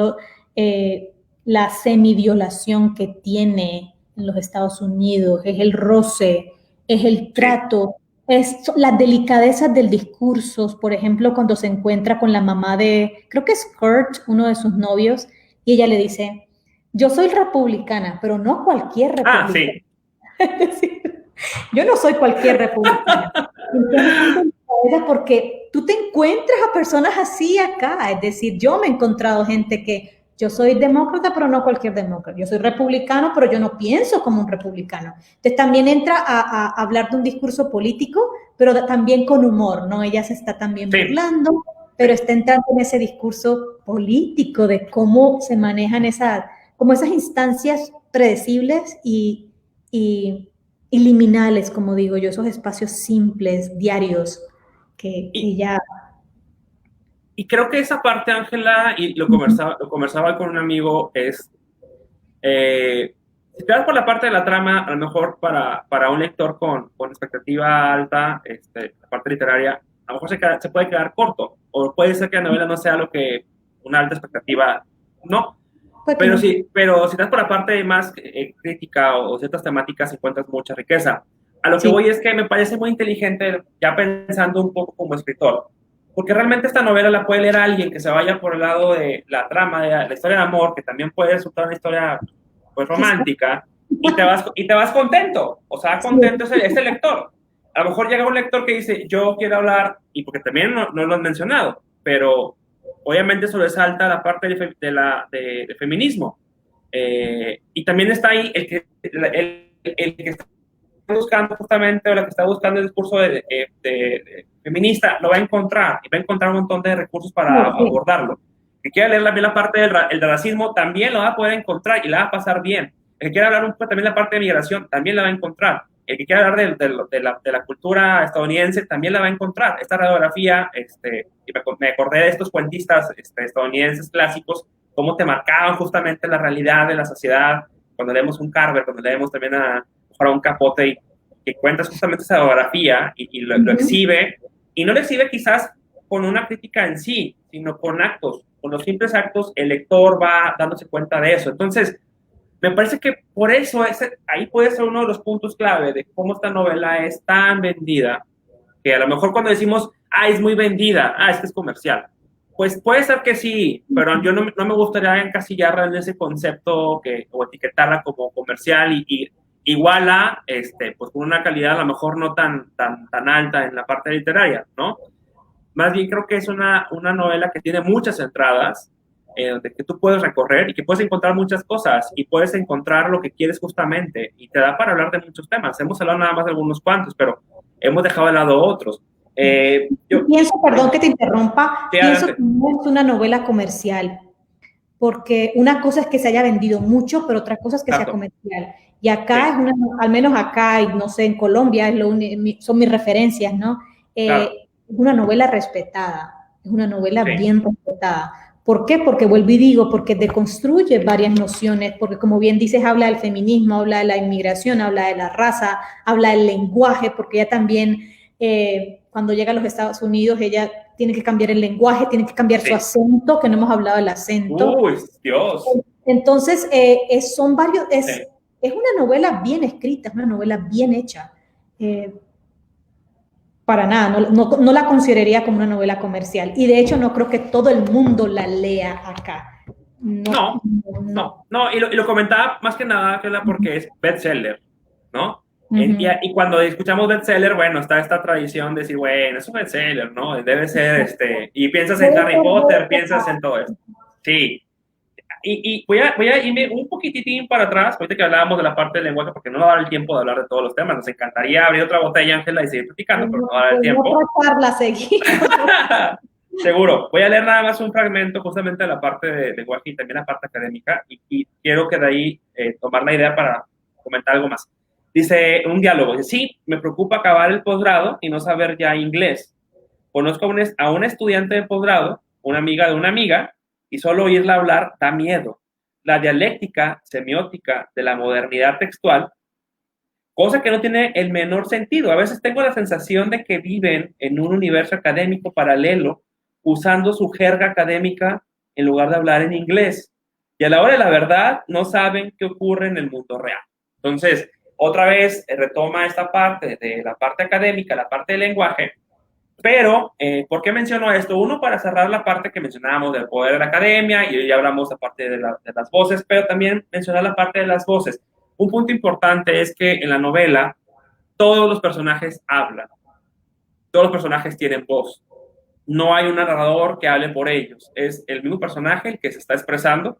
la semiviolación que tiene en los Estados Unidos, es el roce, es el trato, es las delicadezas del discurso. Por ejemplo, cuando se encuentra con la mamá creo que es Kurt, uno de sus novios, y ella le dice, yo soy republicana, pero no cualquier republicana. Sí. Es decir, yo no soy cualquier republicana. Porque tú te encuentras a personas así acá. Es decir, yo me he encontrado gente que yo soy demócrata, pero no cualquier demócrata. Yo soy republicano, pero yo no pienso como un republicano. Entonces también entra a hablar de un discurso político, pero también con humor, ¿no? Ella se está también burlando, pero está entrando en ese discurso político de cómo se manejan como esas instancias predecibles y liminales, como digo yo, esos espacios simples, diarios, que ya... Y creo que esa parte, Ángela, y lo conversaba con un amigo, es, si te vas por la parte de la trama, a lo mejor para un lector con expectativa alta, la parte literaria, a lo mejor se puede quedar corto, o puede ser que la novela no sea lo que una alta expectativa, no. Pero sí, pero si estás por la parte más crítica o ciertas temáticas, encuentras mucha riqueza. A lo que voy es que me parece muy inteligente, ya pensando un poco como escritor, porque realmente esta novela la puede leer alguien que se vaya por el lado de la trama, de la historia de amor, que también puede resultar una historia pues romántica, y te vas contento, o sea, contento ese lector. A lo mejor llega un lector que dice, yo quiero hablar, y porque también no lo han mencionado, pero obviamente sobresalta la parte de feminismo. Y también está ahí el que está buscando justamente, o la que está buscando el discurso de feminista, lo va a encontrar, y va a encontrar un montón de recursos para abordarlo. El que quiera leer también la parte del racismo, también lo va a poder encontrar y la va a pasar bien. El que quiera hablar un poco también la parte de migración, también la va a encontrar. El que quiera hablar de la cultura estadounidense, también la va a encontrar. Esta radiografía, y me acordé de estos cuentistas estadounidenses clásicos, cómo te marcaban justamente la realidad de la sociedad, cuando leemos un Carver, cuando leemos también a un Capote, y que cuentas justamente esa biografía y lo exhibe, y no lo exhibe quizás con una crítica en sí, sino con actos, con los simples actos, el lector va dándose cuenta de eso. Entonces, me parece que por eso ahí puede ser uno de los puntos clave de cómo esta novela es tan vendida, que a lo mejor cuando decimos, es muy vendida, es que es comercial. Pues puede ser que sí, pero yo no me gustaría encasillarla en ese concepto o etiquetarla como comercial y igual a, pues con una calidad a lo mejor no tan alta en la parte literaria, ¿no? Más bien creo que es una novela que tiene muchas entradas, que tú puedes recorrer y que puedes encontrar muchas cosas y puedes encontrar lo que quieres justamente y te da para hablar de muchos temas. Hemos hablado nada más de algunos cuantos, pero hemos dejado de lado otros. Yo pienso, perdón que te interrumpa, pienso que no es una novela comercial, porque una cosa es que se haya vendido mucho, pero otra cosa es que sea comercial. Y acá es al menos acá, y no sé, en Colombia son mis referencias, ¿no? Es una novela respetada, es una novela bien respetada. ¿Por qué? Porque vuelvo y digo, porque deconstruye varias nociones, porque como bien dices, habla del feminismo, habla de la inmigración, habla de la raza, habla del lenguaje, porque ella también, cuando llega a los Estados Unidos, ella tiene que cambiar el lenguaje, tiene que cambiar su acento, que no hemos hablado del acento. ¡Uy, Dios! Entonces, son varios, es una novela bien escrita, es una novela bien hecha. Para nada, no la consideraría como una novela comercial. Y de hecho no creo que todo el mundo la lea acá. No, y lo comentaba más que nada porque es bestseller, ¿no? Y cuando escuchamos bestseller, bueno, está esta tradición de decir, bueno, es un bestseller, ¿no? Debe ser y piensas en Harry Potter, piensas en todo esto. Sí. Y voy a irme un poquititín para atrás, ahorita que hablábamos de la parte del lenguaje, porque no nos va a dar el tiempo de hablar de todos los temas. Nos encantaría abrir otra botella, Ángela, y seguir platicando, pero no va a dar el tiempo. Seguro. Voy a leer nada más un fragmento justamente de la parte de lenguaje y también la parte académica, y quiero que de ahí tomar la idea para comentar algo más. Dice un diálogo, dice, sí, me preocupa acabar el posgrado y no saber ya inglés. Conozco a una estudiante de posgrado, una amiga de una amiga, y solo oírla hablar da miedo. La dialéctica semiótica de la modernidad textual, cosa que no tiene el menor sentido. A veces tengo la sensación de que viven en un universo académico paralelo, usando su jerga académica en lugar de hablar en inglés. Y a la hora de la verdad, no saben qué ocurre en el mundo real. Entonces, otra vez retoma esta parte de la parte académica, la parte del lenguaje. Pero, ¿por qué menciono esto? Uno, para cerrar la parte que mencionábamos del poder de la academia, y ya hablamos aparte de las voces, pero también mencionar la parte de las voces. Un punto importante es que en la novela todos los personajes hablan, todos los personajes tienen voz. no hay un narrador que hable por ellos, es el mismo personaje el que se está expresando.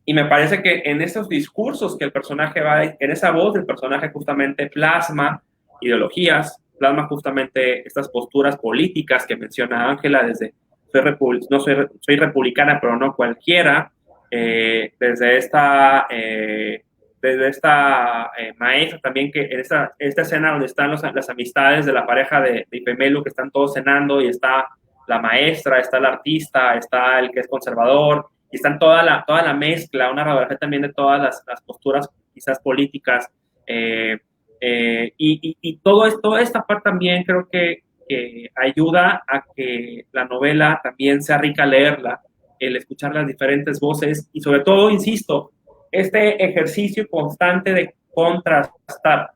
Y me parece que en esos discursos que el personaje va, en esa voz del personaje justamente plasma ideologías, plasma justamente estas posturas políticas que menciona Ángela, desde soy republicana, pero no cualquiera, desde esta maestra también, que en esta escena donde están las amistades de la pareja de Ifemelu, que están todos cenando, y está la maestra, está el artista, está el que es conservador, y están toda la mezcla, una radiografía también de todas las posturas quizás políticas, y toda esta parte también creo que ayuda a que la novela también sea rica leerla, el escuchar las diferentes voces, y sobre todo, insisto, este ejercicio constante de contrastar,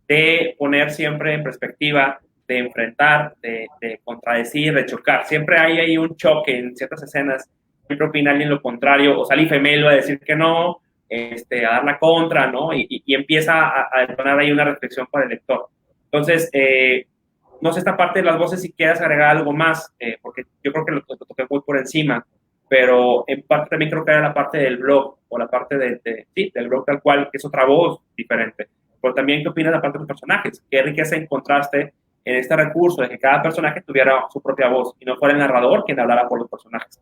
de poner siempre en perspectiva, de enfrentar, de contradecir, de chocar. Siempre hay ahí un choque en ciertas escenas. Siempre opina alguien lo contrario, o sale Ifemelu a decir que no, a dar la contra, ¿no? Y empieza a detonar ahí una reflexión para el lector. Entonces, no sé esta parte de las voces, si quieres agregar algo más, porque yo creo que lo toqué muy por encima, pero en parte también creo que era la parte del blog, o la parte del blog tal cual, que es otra voz diferente. Pero también, ¿qué opinas de la parte de los personajes? ¿Qué riqueza encontraste en este recurso de que cada personaje tuviera su propia voz y no fuera el narrador quien hablara por los personajes?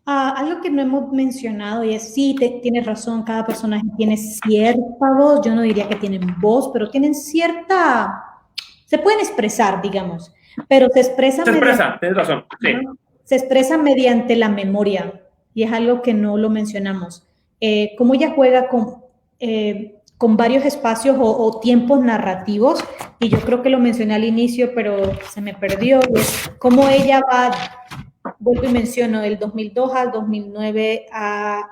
Algo que no hemos mencionado, y es, sí, tienes razón, cada personaje tiene cierta voz, yo no diría que tienen voz, pero tienen cierta, se pueden expresar, digamos, pero se expresa... Tienes razón, sí. Se expresa mediante la memoria, y es algo que no lo mencionamos. Cómo ella juega con varios espacios o tiempos narrativos, y yo creo que lo mencioné al inicio, pero se me perdió, es cómo ella va, vuelvo y menciono, del 2002 al 2009 a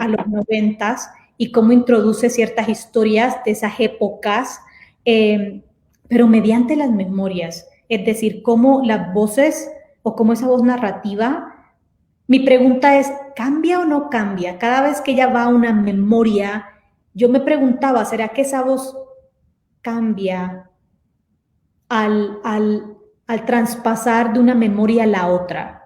los 90, y cómo introduce ciertas historias de esas épocas, pero mediante las memorias, es decir, cómo las voces o cómo esa voz narrativa, mi pregunta es, ¿cambia o no cambia? Cada vez que ella va a una memoria, yo me preguntaba, ¿será que esa voz cambia al traspasar de una memoria a la otra?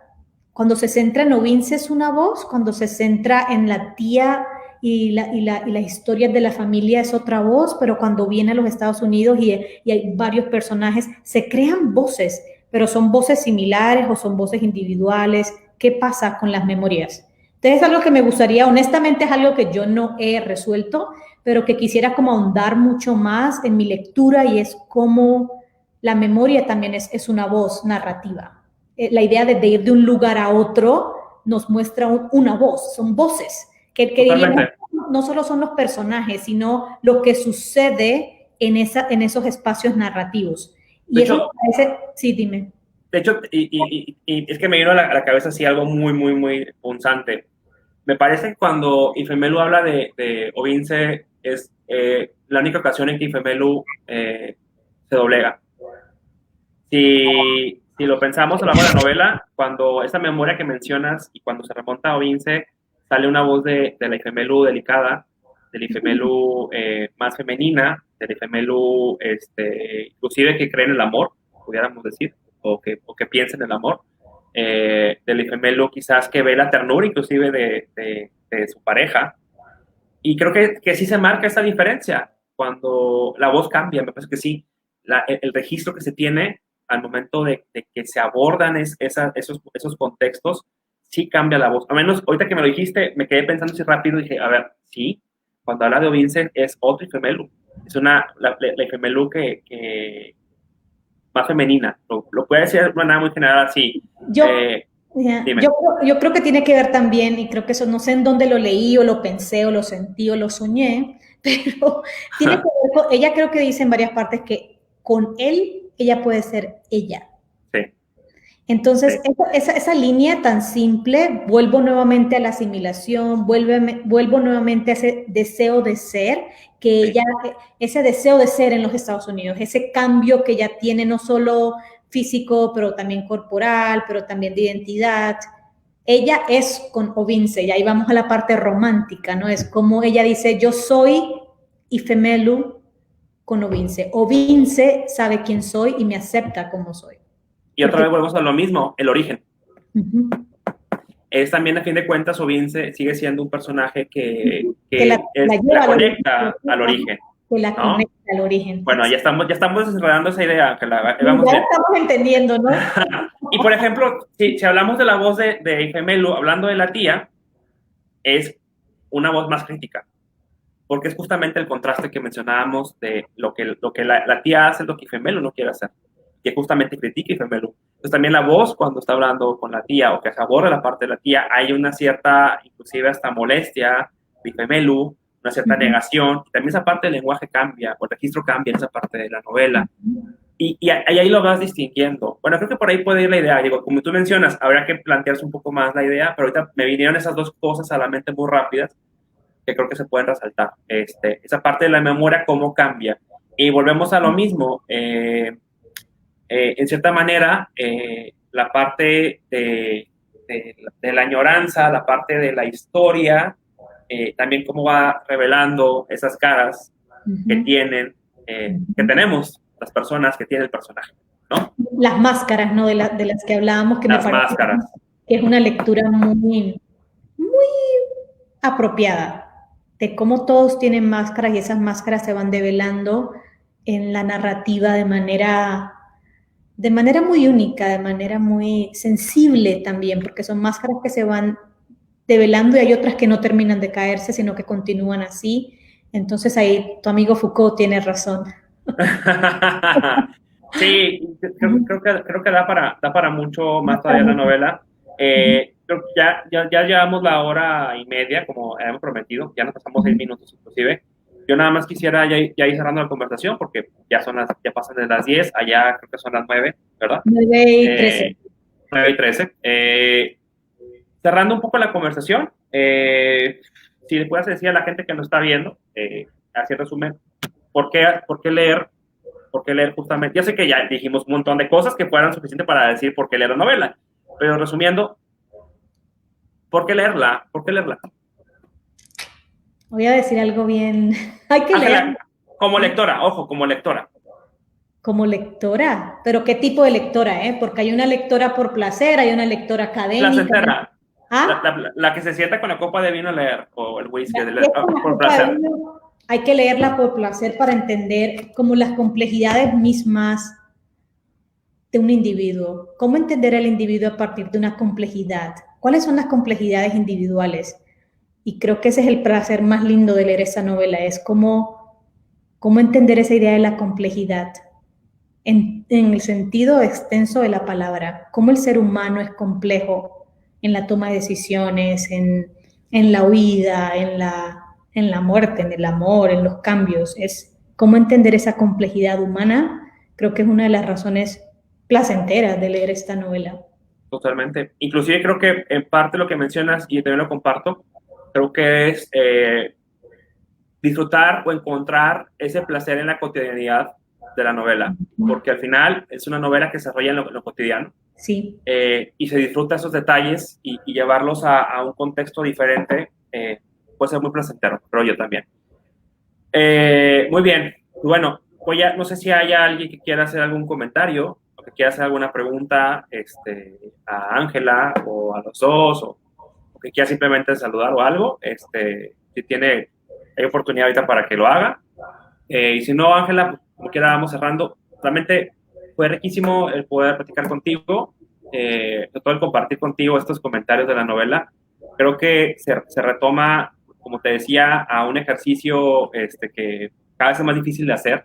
Cuando se centra en Ovince es una voz, cuando se centra en la tía y las historias de la familia es otra voz, pero cuando viene a los Estados Unidos y hay varios personajes, se crean voces, pero son voces similares o son voces individuales. ¿Qué pasa con las memorias? Entonces es algo que me gustaría, honestamente es algo que yo no he resuelto, pero que quisiera como ahondar mucho más en mi lectura, y es cómo la memoria también es una voz narrativa. La idea de ir de un lugar a otro nos muestra una voz, son voces, que diríamos, no solo son los personajes, sino lo que sucede en esos espacios narrativos. Y eso me parece, sí, dime. De hecho, y es que me vino a la cabeza así algo muy, muy, muy punzante. Me parece que cuando Ifemelu habla de Ovince, es la única ocasión en que Ifemelu se doblega. Si lo pensamos a lo largo de la novela, cuando esa memoria que mencionas y cuando se remonta a Ovince, sale una voz de la Ifemelu delicada, de la Ifemelu más femenina, de la Ifemelu inclusive que cree en el amor, pudiéramos decir, o que piensa en el amor, del Ifemelu quizás que ve la ternura inclusive de su pareja. Y creo que sí se marca esa diferencia cuando la voz cambia. Me parece que sí, el registro que se tiene al momento de que se abordan esos contextos, sí cambia la voz. A menos ahorita que me lo dijiste, me quedé pensando así rápido y dije, a ver, sí, cuando habla de Ovince es otro Ifemelu. Es la Ifemelu que más femenina. Lo puede decir de una manera muy general así. Yo creo que tiene que ver también, y creo que eso no sé en dónde lo leí o lo pensé o lo sentí o lo soñé, pero tiene que ver con, ella creo que dice en varias partes que con él ella puede ser ella. Sí. Entonces, sí, esa línea tan simple, vuelvo nuevamente a la asimilación, vuelvo nuevamente a ese deseo de ser, que ella, ese deseo de ser en los Estados Unidos, ese cambio que ella tiene no solo físico, pero también corporal, pero también de identidad. Ella es con Ovince, y ahí vamos a la parte romántica, ¿no? Es como ella dice, yo soy Ifemelu con Ovince. Ovince sabe quién soy y me acepta como soy. Y otra vez volvemos a lo mismo, el origen. Uh-huh. Es también, a fin de cuentas, Sobin sigue siendo un personaje que la conecta al origen. Que la conecta al origen. Bueno, ya estamos desenredando esa idea. Que ya estamos entendiendo, ¿no? Y, por ejemplo, si hablamos de la voz de Ifemelu, hablando de la tía, es una voz más crítica, porque es justamente el contraste que mencionábamos de lo que la tía hace, lo que Ifemelu no quiere hacer, que justamente critica Ifemelu. Entonces también la voz, cuando está hablando con la tía o que se aborda la parte de la tía, hay una cierta, inclusive hasta molestia de Ifemelu, una cierta negación. También esa parte del lenguaje cambia, o el registro cambia en esa parte de la novela. Y ahí lo vas distinguiendo. Bueno, creo que por ahí puede ir la idea. Digo, como tú mencionas, habría que plantearse un poco más la idea, pero ahorita me vinieron esas dos cosas a la mente muy rápidas que creo que se pueden resaltar. Esa parte de la memoria, cómo cambia. Y volvemos a lo mismo. En cierta manera, la parte de la añoranza, la parte de la historia, también cómo va revelando esas caras que tienen, que tenemos las personas que tiene el personaje, ¿no? Las máscaras, ¿no? De las que hablábamos, que las me parece máscaras. Que es una lectura muy, muy apropiada, de cómo todos tienen máscaras y esas máscaras se van develando en la narrativa de manera muy única, de manera muy sensible también, porque son máscaras que se van develando y hay otras que no terminan de caerse, sino que continúan así. Entonces ahí tu amigo Foucault tiene razón. Sí, creo que da para mucho más todavía la novela. Creo que ya llevamos la hora y media, como habíamos prometido, ya nos pasamos 6 minutos inclusive. Yo nada más quisiera ya ir cerrando la conversación, porque ya pasan de las 10, allá creo que son las 9, ¿verdad? 9:13. 9:13. Cerrando un poco la conversación, si le puedes decir a la gente que nos está viendo, así en resumen, ¿por qué leer justamente? Ya sé que ya dijimos un montón de cosas que fueran suficientes para decir por qué leer la novela, pero resumiendo, ¿por qué leerla? Voy a decir algo bien. Hay que leer. Como lectora, ojo, como lectora. Como lectora, pero ¿qué tipo de lectora? Porque hay una lectora por placer, hay una lectora académica. Placentera. La que se sienta con la copa de vino a leer, o el whisky por placer. Hay que leerla por placer para entender como las complejidades mismas de un individuo. ¿Cómo entender al individuo a partir de una complejidad? ¿Cuáles son las complejidades individuales? Y creo que ese es el placer más lindo de leer esa novela, es cómo entender esa idea de la complejidad en el sentido extenso de la palabra, cómo el ser humano es complejo en la toma de decisiones, en la huida, en la muerte, en el amor, en los cambios. Es cómo entender esa complejidad humana. Creo que es una de las razones placenteras de leer esta novela. Totalmente. Inclusive creo que en parte lo que mencionas, y también lo comparto, creo que es disfrutar o encontrar ese placer en la cotidianidad de la novela, porque al final es una novela que se desarrolla en lo cotidiano. Sí. Y se disfruta esos detalles y llevarlos a un contexto diferente puede ser muy placentero, creo yo también. Muy bien. Bueno, no sé si hay alguien que quiera hacer algún comentario o que quiera hacer alguna pregunta a Ángela o a los dos, o que quiera simplemente saludar o algo. Si hay oportunidad ahorita para que lo haga. Y si no, Ángela, pues, como quiera, vamos cerrando. Realmente fue riquísimo el poder platicar contigo, sobre todo el compartir contigo estos comentarios de la novela. Creo que se retoma, como te decía, a un ejercicio que cada vez es más difícil de hacer.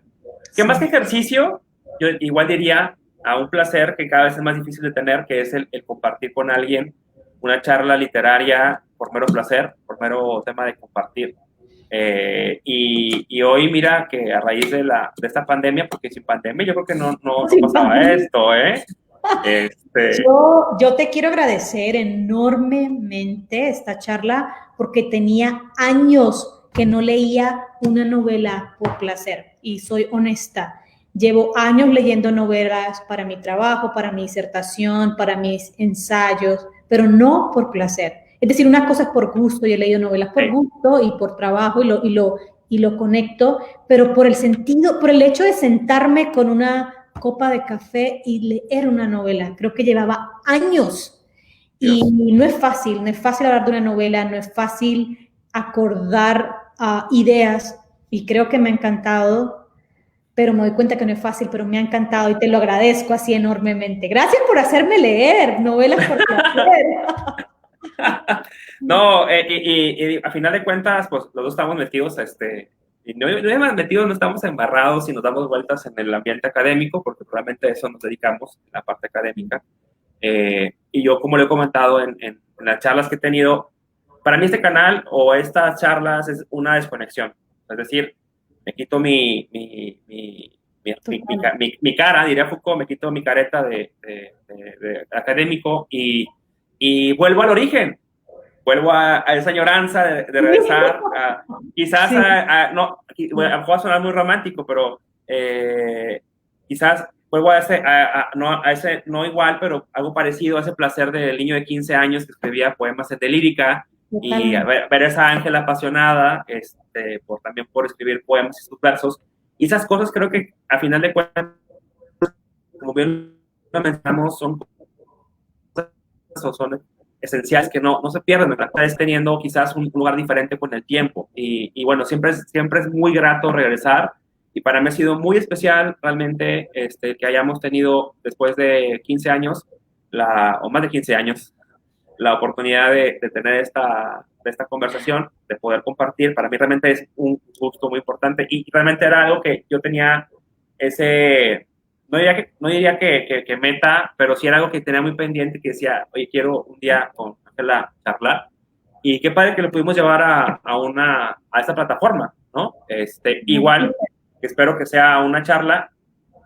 Que más que ejercicio, yo igual diría a un placer que cada vez es más difícil de tener, que es el compartir con alguien una charla literaria por mero placer, por mero tema de compartir. Y hoy mira que a raíz de esta pandemia, porque sin pandemia yo creo que no pasaba esto, Yo te quiero agradecer enormemente esta charla, porque tenía años que no leía una novela por placer, y soy honesta. Llevo años leyendo novelas para mi trabajo, para mi disertación, para mis ensayos, pero no por placer. Es decir, una cosa es por gusto, yo he leído novelas por gusto y por trabajo y lo conecto, pero por el hecho de sentarme con una copa de café y leer una novela. Creo que llevaba años. Dios. Y no es fácil hablar de una novela, no es fácil acordar ideas, y creo que me ha encantado, pero me doy cuenta que no es fácil, pero me ha encantado y te lo agradezco así enormemente. Gracias por hacerme leer novelas por placer. No, y a final de cuentas, pues los dos estamos metidos, y no estamos metidos, no estamos embarrados y nos damos vueltas en el ambiente académico, porque probablemente a eso nos dedicamos, en la parte académica. Y yo, como lo he comentado en las charlas que he tenido, para mí este canal o estas charlas es una desconexión. Es decir, me quito mi cara, diría Foucault, me quito mi careta de académico y vuelvo al origen. Vuelvo a esa añoranza de regresar, quizás, Sí. no, va a sonar muy romántico, pero quizás vuelvo a ese, no igual, pero algo parecido a ese placer del niño de 15 años que escribía poemas de lírica, y a ver esa Ángela apasionada, también por escribir poemas y sus versos, y esas cosas creo que a final de cuentas, como bien lo mencionamos, son esenciales que no se pierden, ¿verdad? Estás teniendo quizás un lugar diferente con el tiempo, y bueno, siempre es muy grato regresar, y para mí ha sido muy especial realmente que hayamos tenido después de 15 años, o más de 15 años, la oportunidad de tener esta conversación, de poder compartir. Para mí realmente es un gusto muy importante, y realmente era algo que yo tenía no diría que meta, pero sí era algo que tenía muy pendiente, que decía, oye, quiero un día con Ángela charlar, y qué padre que lo pudimos llevar a esta plataforma, ¿no? Igual, espero que sea una charla,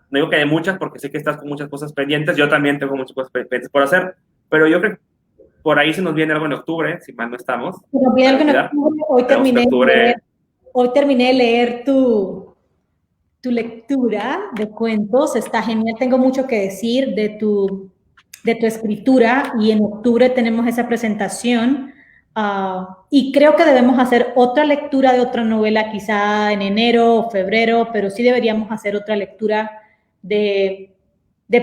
no digo que de muchas, porque sé que estás con muchas cosas pendientes, yo también tengo muchas cosas pendientes por hacer, pero yo creo que por ahí se nos viene algo en octubre, si mal no estamos. Hoy terminé de leer tu lectura de cuentos, está genial, tengo mucho que decir de tu escritura, y en octubre tenemos esa presentación, y creo que debemos hacer otra lectura de otra novela, quizá en enero o febrero, pero sí deberíamos hacer otra lectura de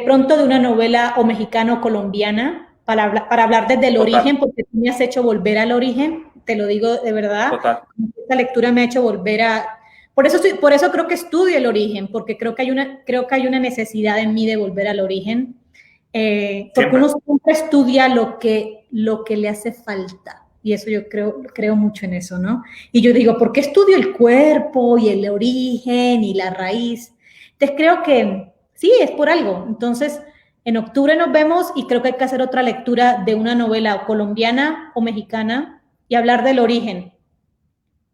pronto de una novela o mexicana o colombiana, para hablar desde el origen, porque tú me has hecho volver al origen, te lo digo de verdad. Total. Esta lectura me ha hecho volver por eso creo que estudio el origen, porque creo que hay una necesidad en mí de volver al origen, porque uno siempre estudia lo que le hace falta, y eso yo creo mucho en eso, ¿no? Y yo digo, ¿por qué estudio el cuerpo y el origen y la raíz? Entonces creo que sí, es por algo. Entonces, en octubre nos vemos, y creo que hay que hacer otra lectura de una novela colombiana o mexicana y hablar del origen.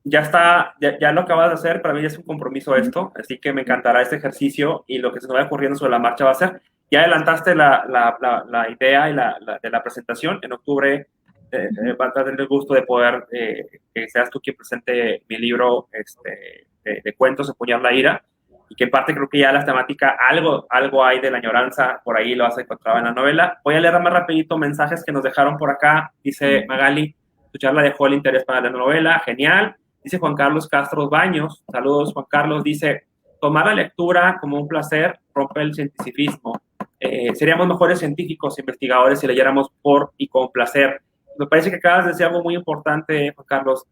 Ya está, ya lo acabas de hacer, para mí ya es un compromiso esto, así que me encantará este ejercicio, y lo que se nos vaya ocurriendo sobre la marcha va a ser. Ya adelantaste la idea de la presentación. En octubre va a tener el gusto de poder que seas tú quien presente mi libro de cuentos, Empuñar la ira, y que en parte creo que ya la temática, algo hay de la añoranza, por ahí lo has encontrado en la novela. Voy a leer más rapidito mensajes que nos dejaron por acá. Dice Magali, tu charla dejó el interés para la novela, genial. Dice Juan Carlos Castro Baños, saludos Juan Carlos, dice, tomar la lectura como un placer rompe el cientificismo. Seríamos mejores científicos, investigadores, si leyéramos por y con placer. Me parece que acabas de decir algo muy importante, Juan Carlos,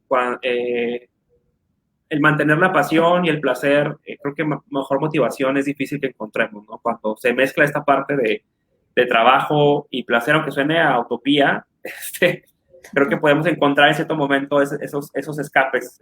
el mantener la pasión y el placer. Creo que mejor motivación es difícil que encontremos, ¿no? Cuando se mezcla esta parte de trabajo y placer, aunque suene a utopía, creo que podemos encontrar en cierto momento esos escapes,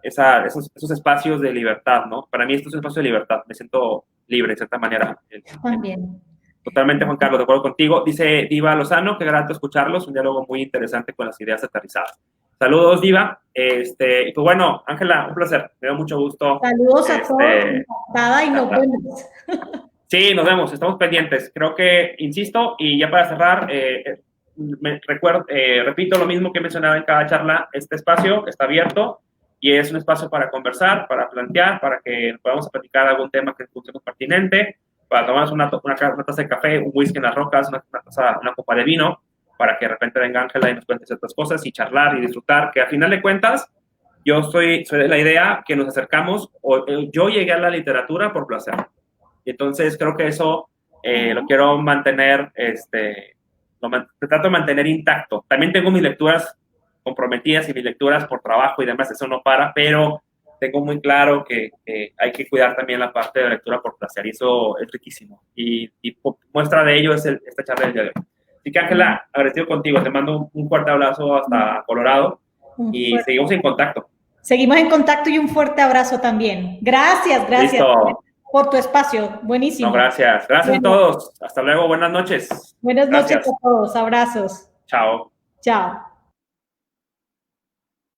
esos espacios de libertad, ¿no? Para mí esto es un espacio de libertad, me siento libre de cierta manera. También. Totalmente, Juan Carlos, de acuerdo contigo. Dice Diva Lozano, qué grato escucharlos, un diálogo muy interesante con las ideas aterrizadas. Saludos, Diva. Y pues bueno, Ángela, un placer, me da mucho gusto. Saludos a todos, encantada, y nos vemos. Sí, nos vemos, estamos pendientes. Creo que, insisto, y ya para cerrar, repito lo mismo que he mencionado en cada charla, este espacio está abierto y es un espacio para conversar, para plantear, para que podamos platicar algún tema que consideremos pertinente, para tomarnos una taza de café, un whisky en las rocas, una copa de vino, para que de repente venga Ángela y nos cuente ciertas cosas y charlar y disfrutar, que a final de cuentas yo soy de la idea que nos acercamos, yo llegué a la literatura por placer. Y entonces creo que eso lo quiero mantener, trato de mantener intacto. También tengo mis lecturas comprometidas y mis lecturas por trabajo y demás, eso no para, pero tengo muy claro que hay que cuidar también la parte de la lectura por placer, y eso es riquísimo. Y muestra de ello es esta charla del día de hoy. Así que, Ángela, agradecido contigo, te mando un fuerte abrazo hasta Colorado y seguimos en contacto. Seguimos en contacto y un fuerte abrazo también. Gracias Listo. por tu espacio. Buenísimo. No, gracias. Gracias a todos. Hasta luego. Buenas noches. Buenas noches a todos. Abrazos. Chao. Chao.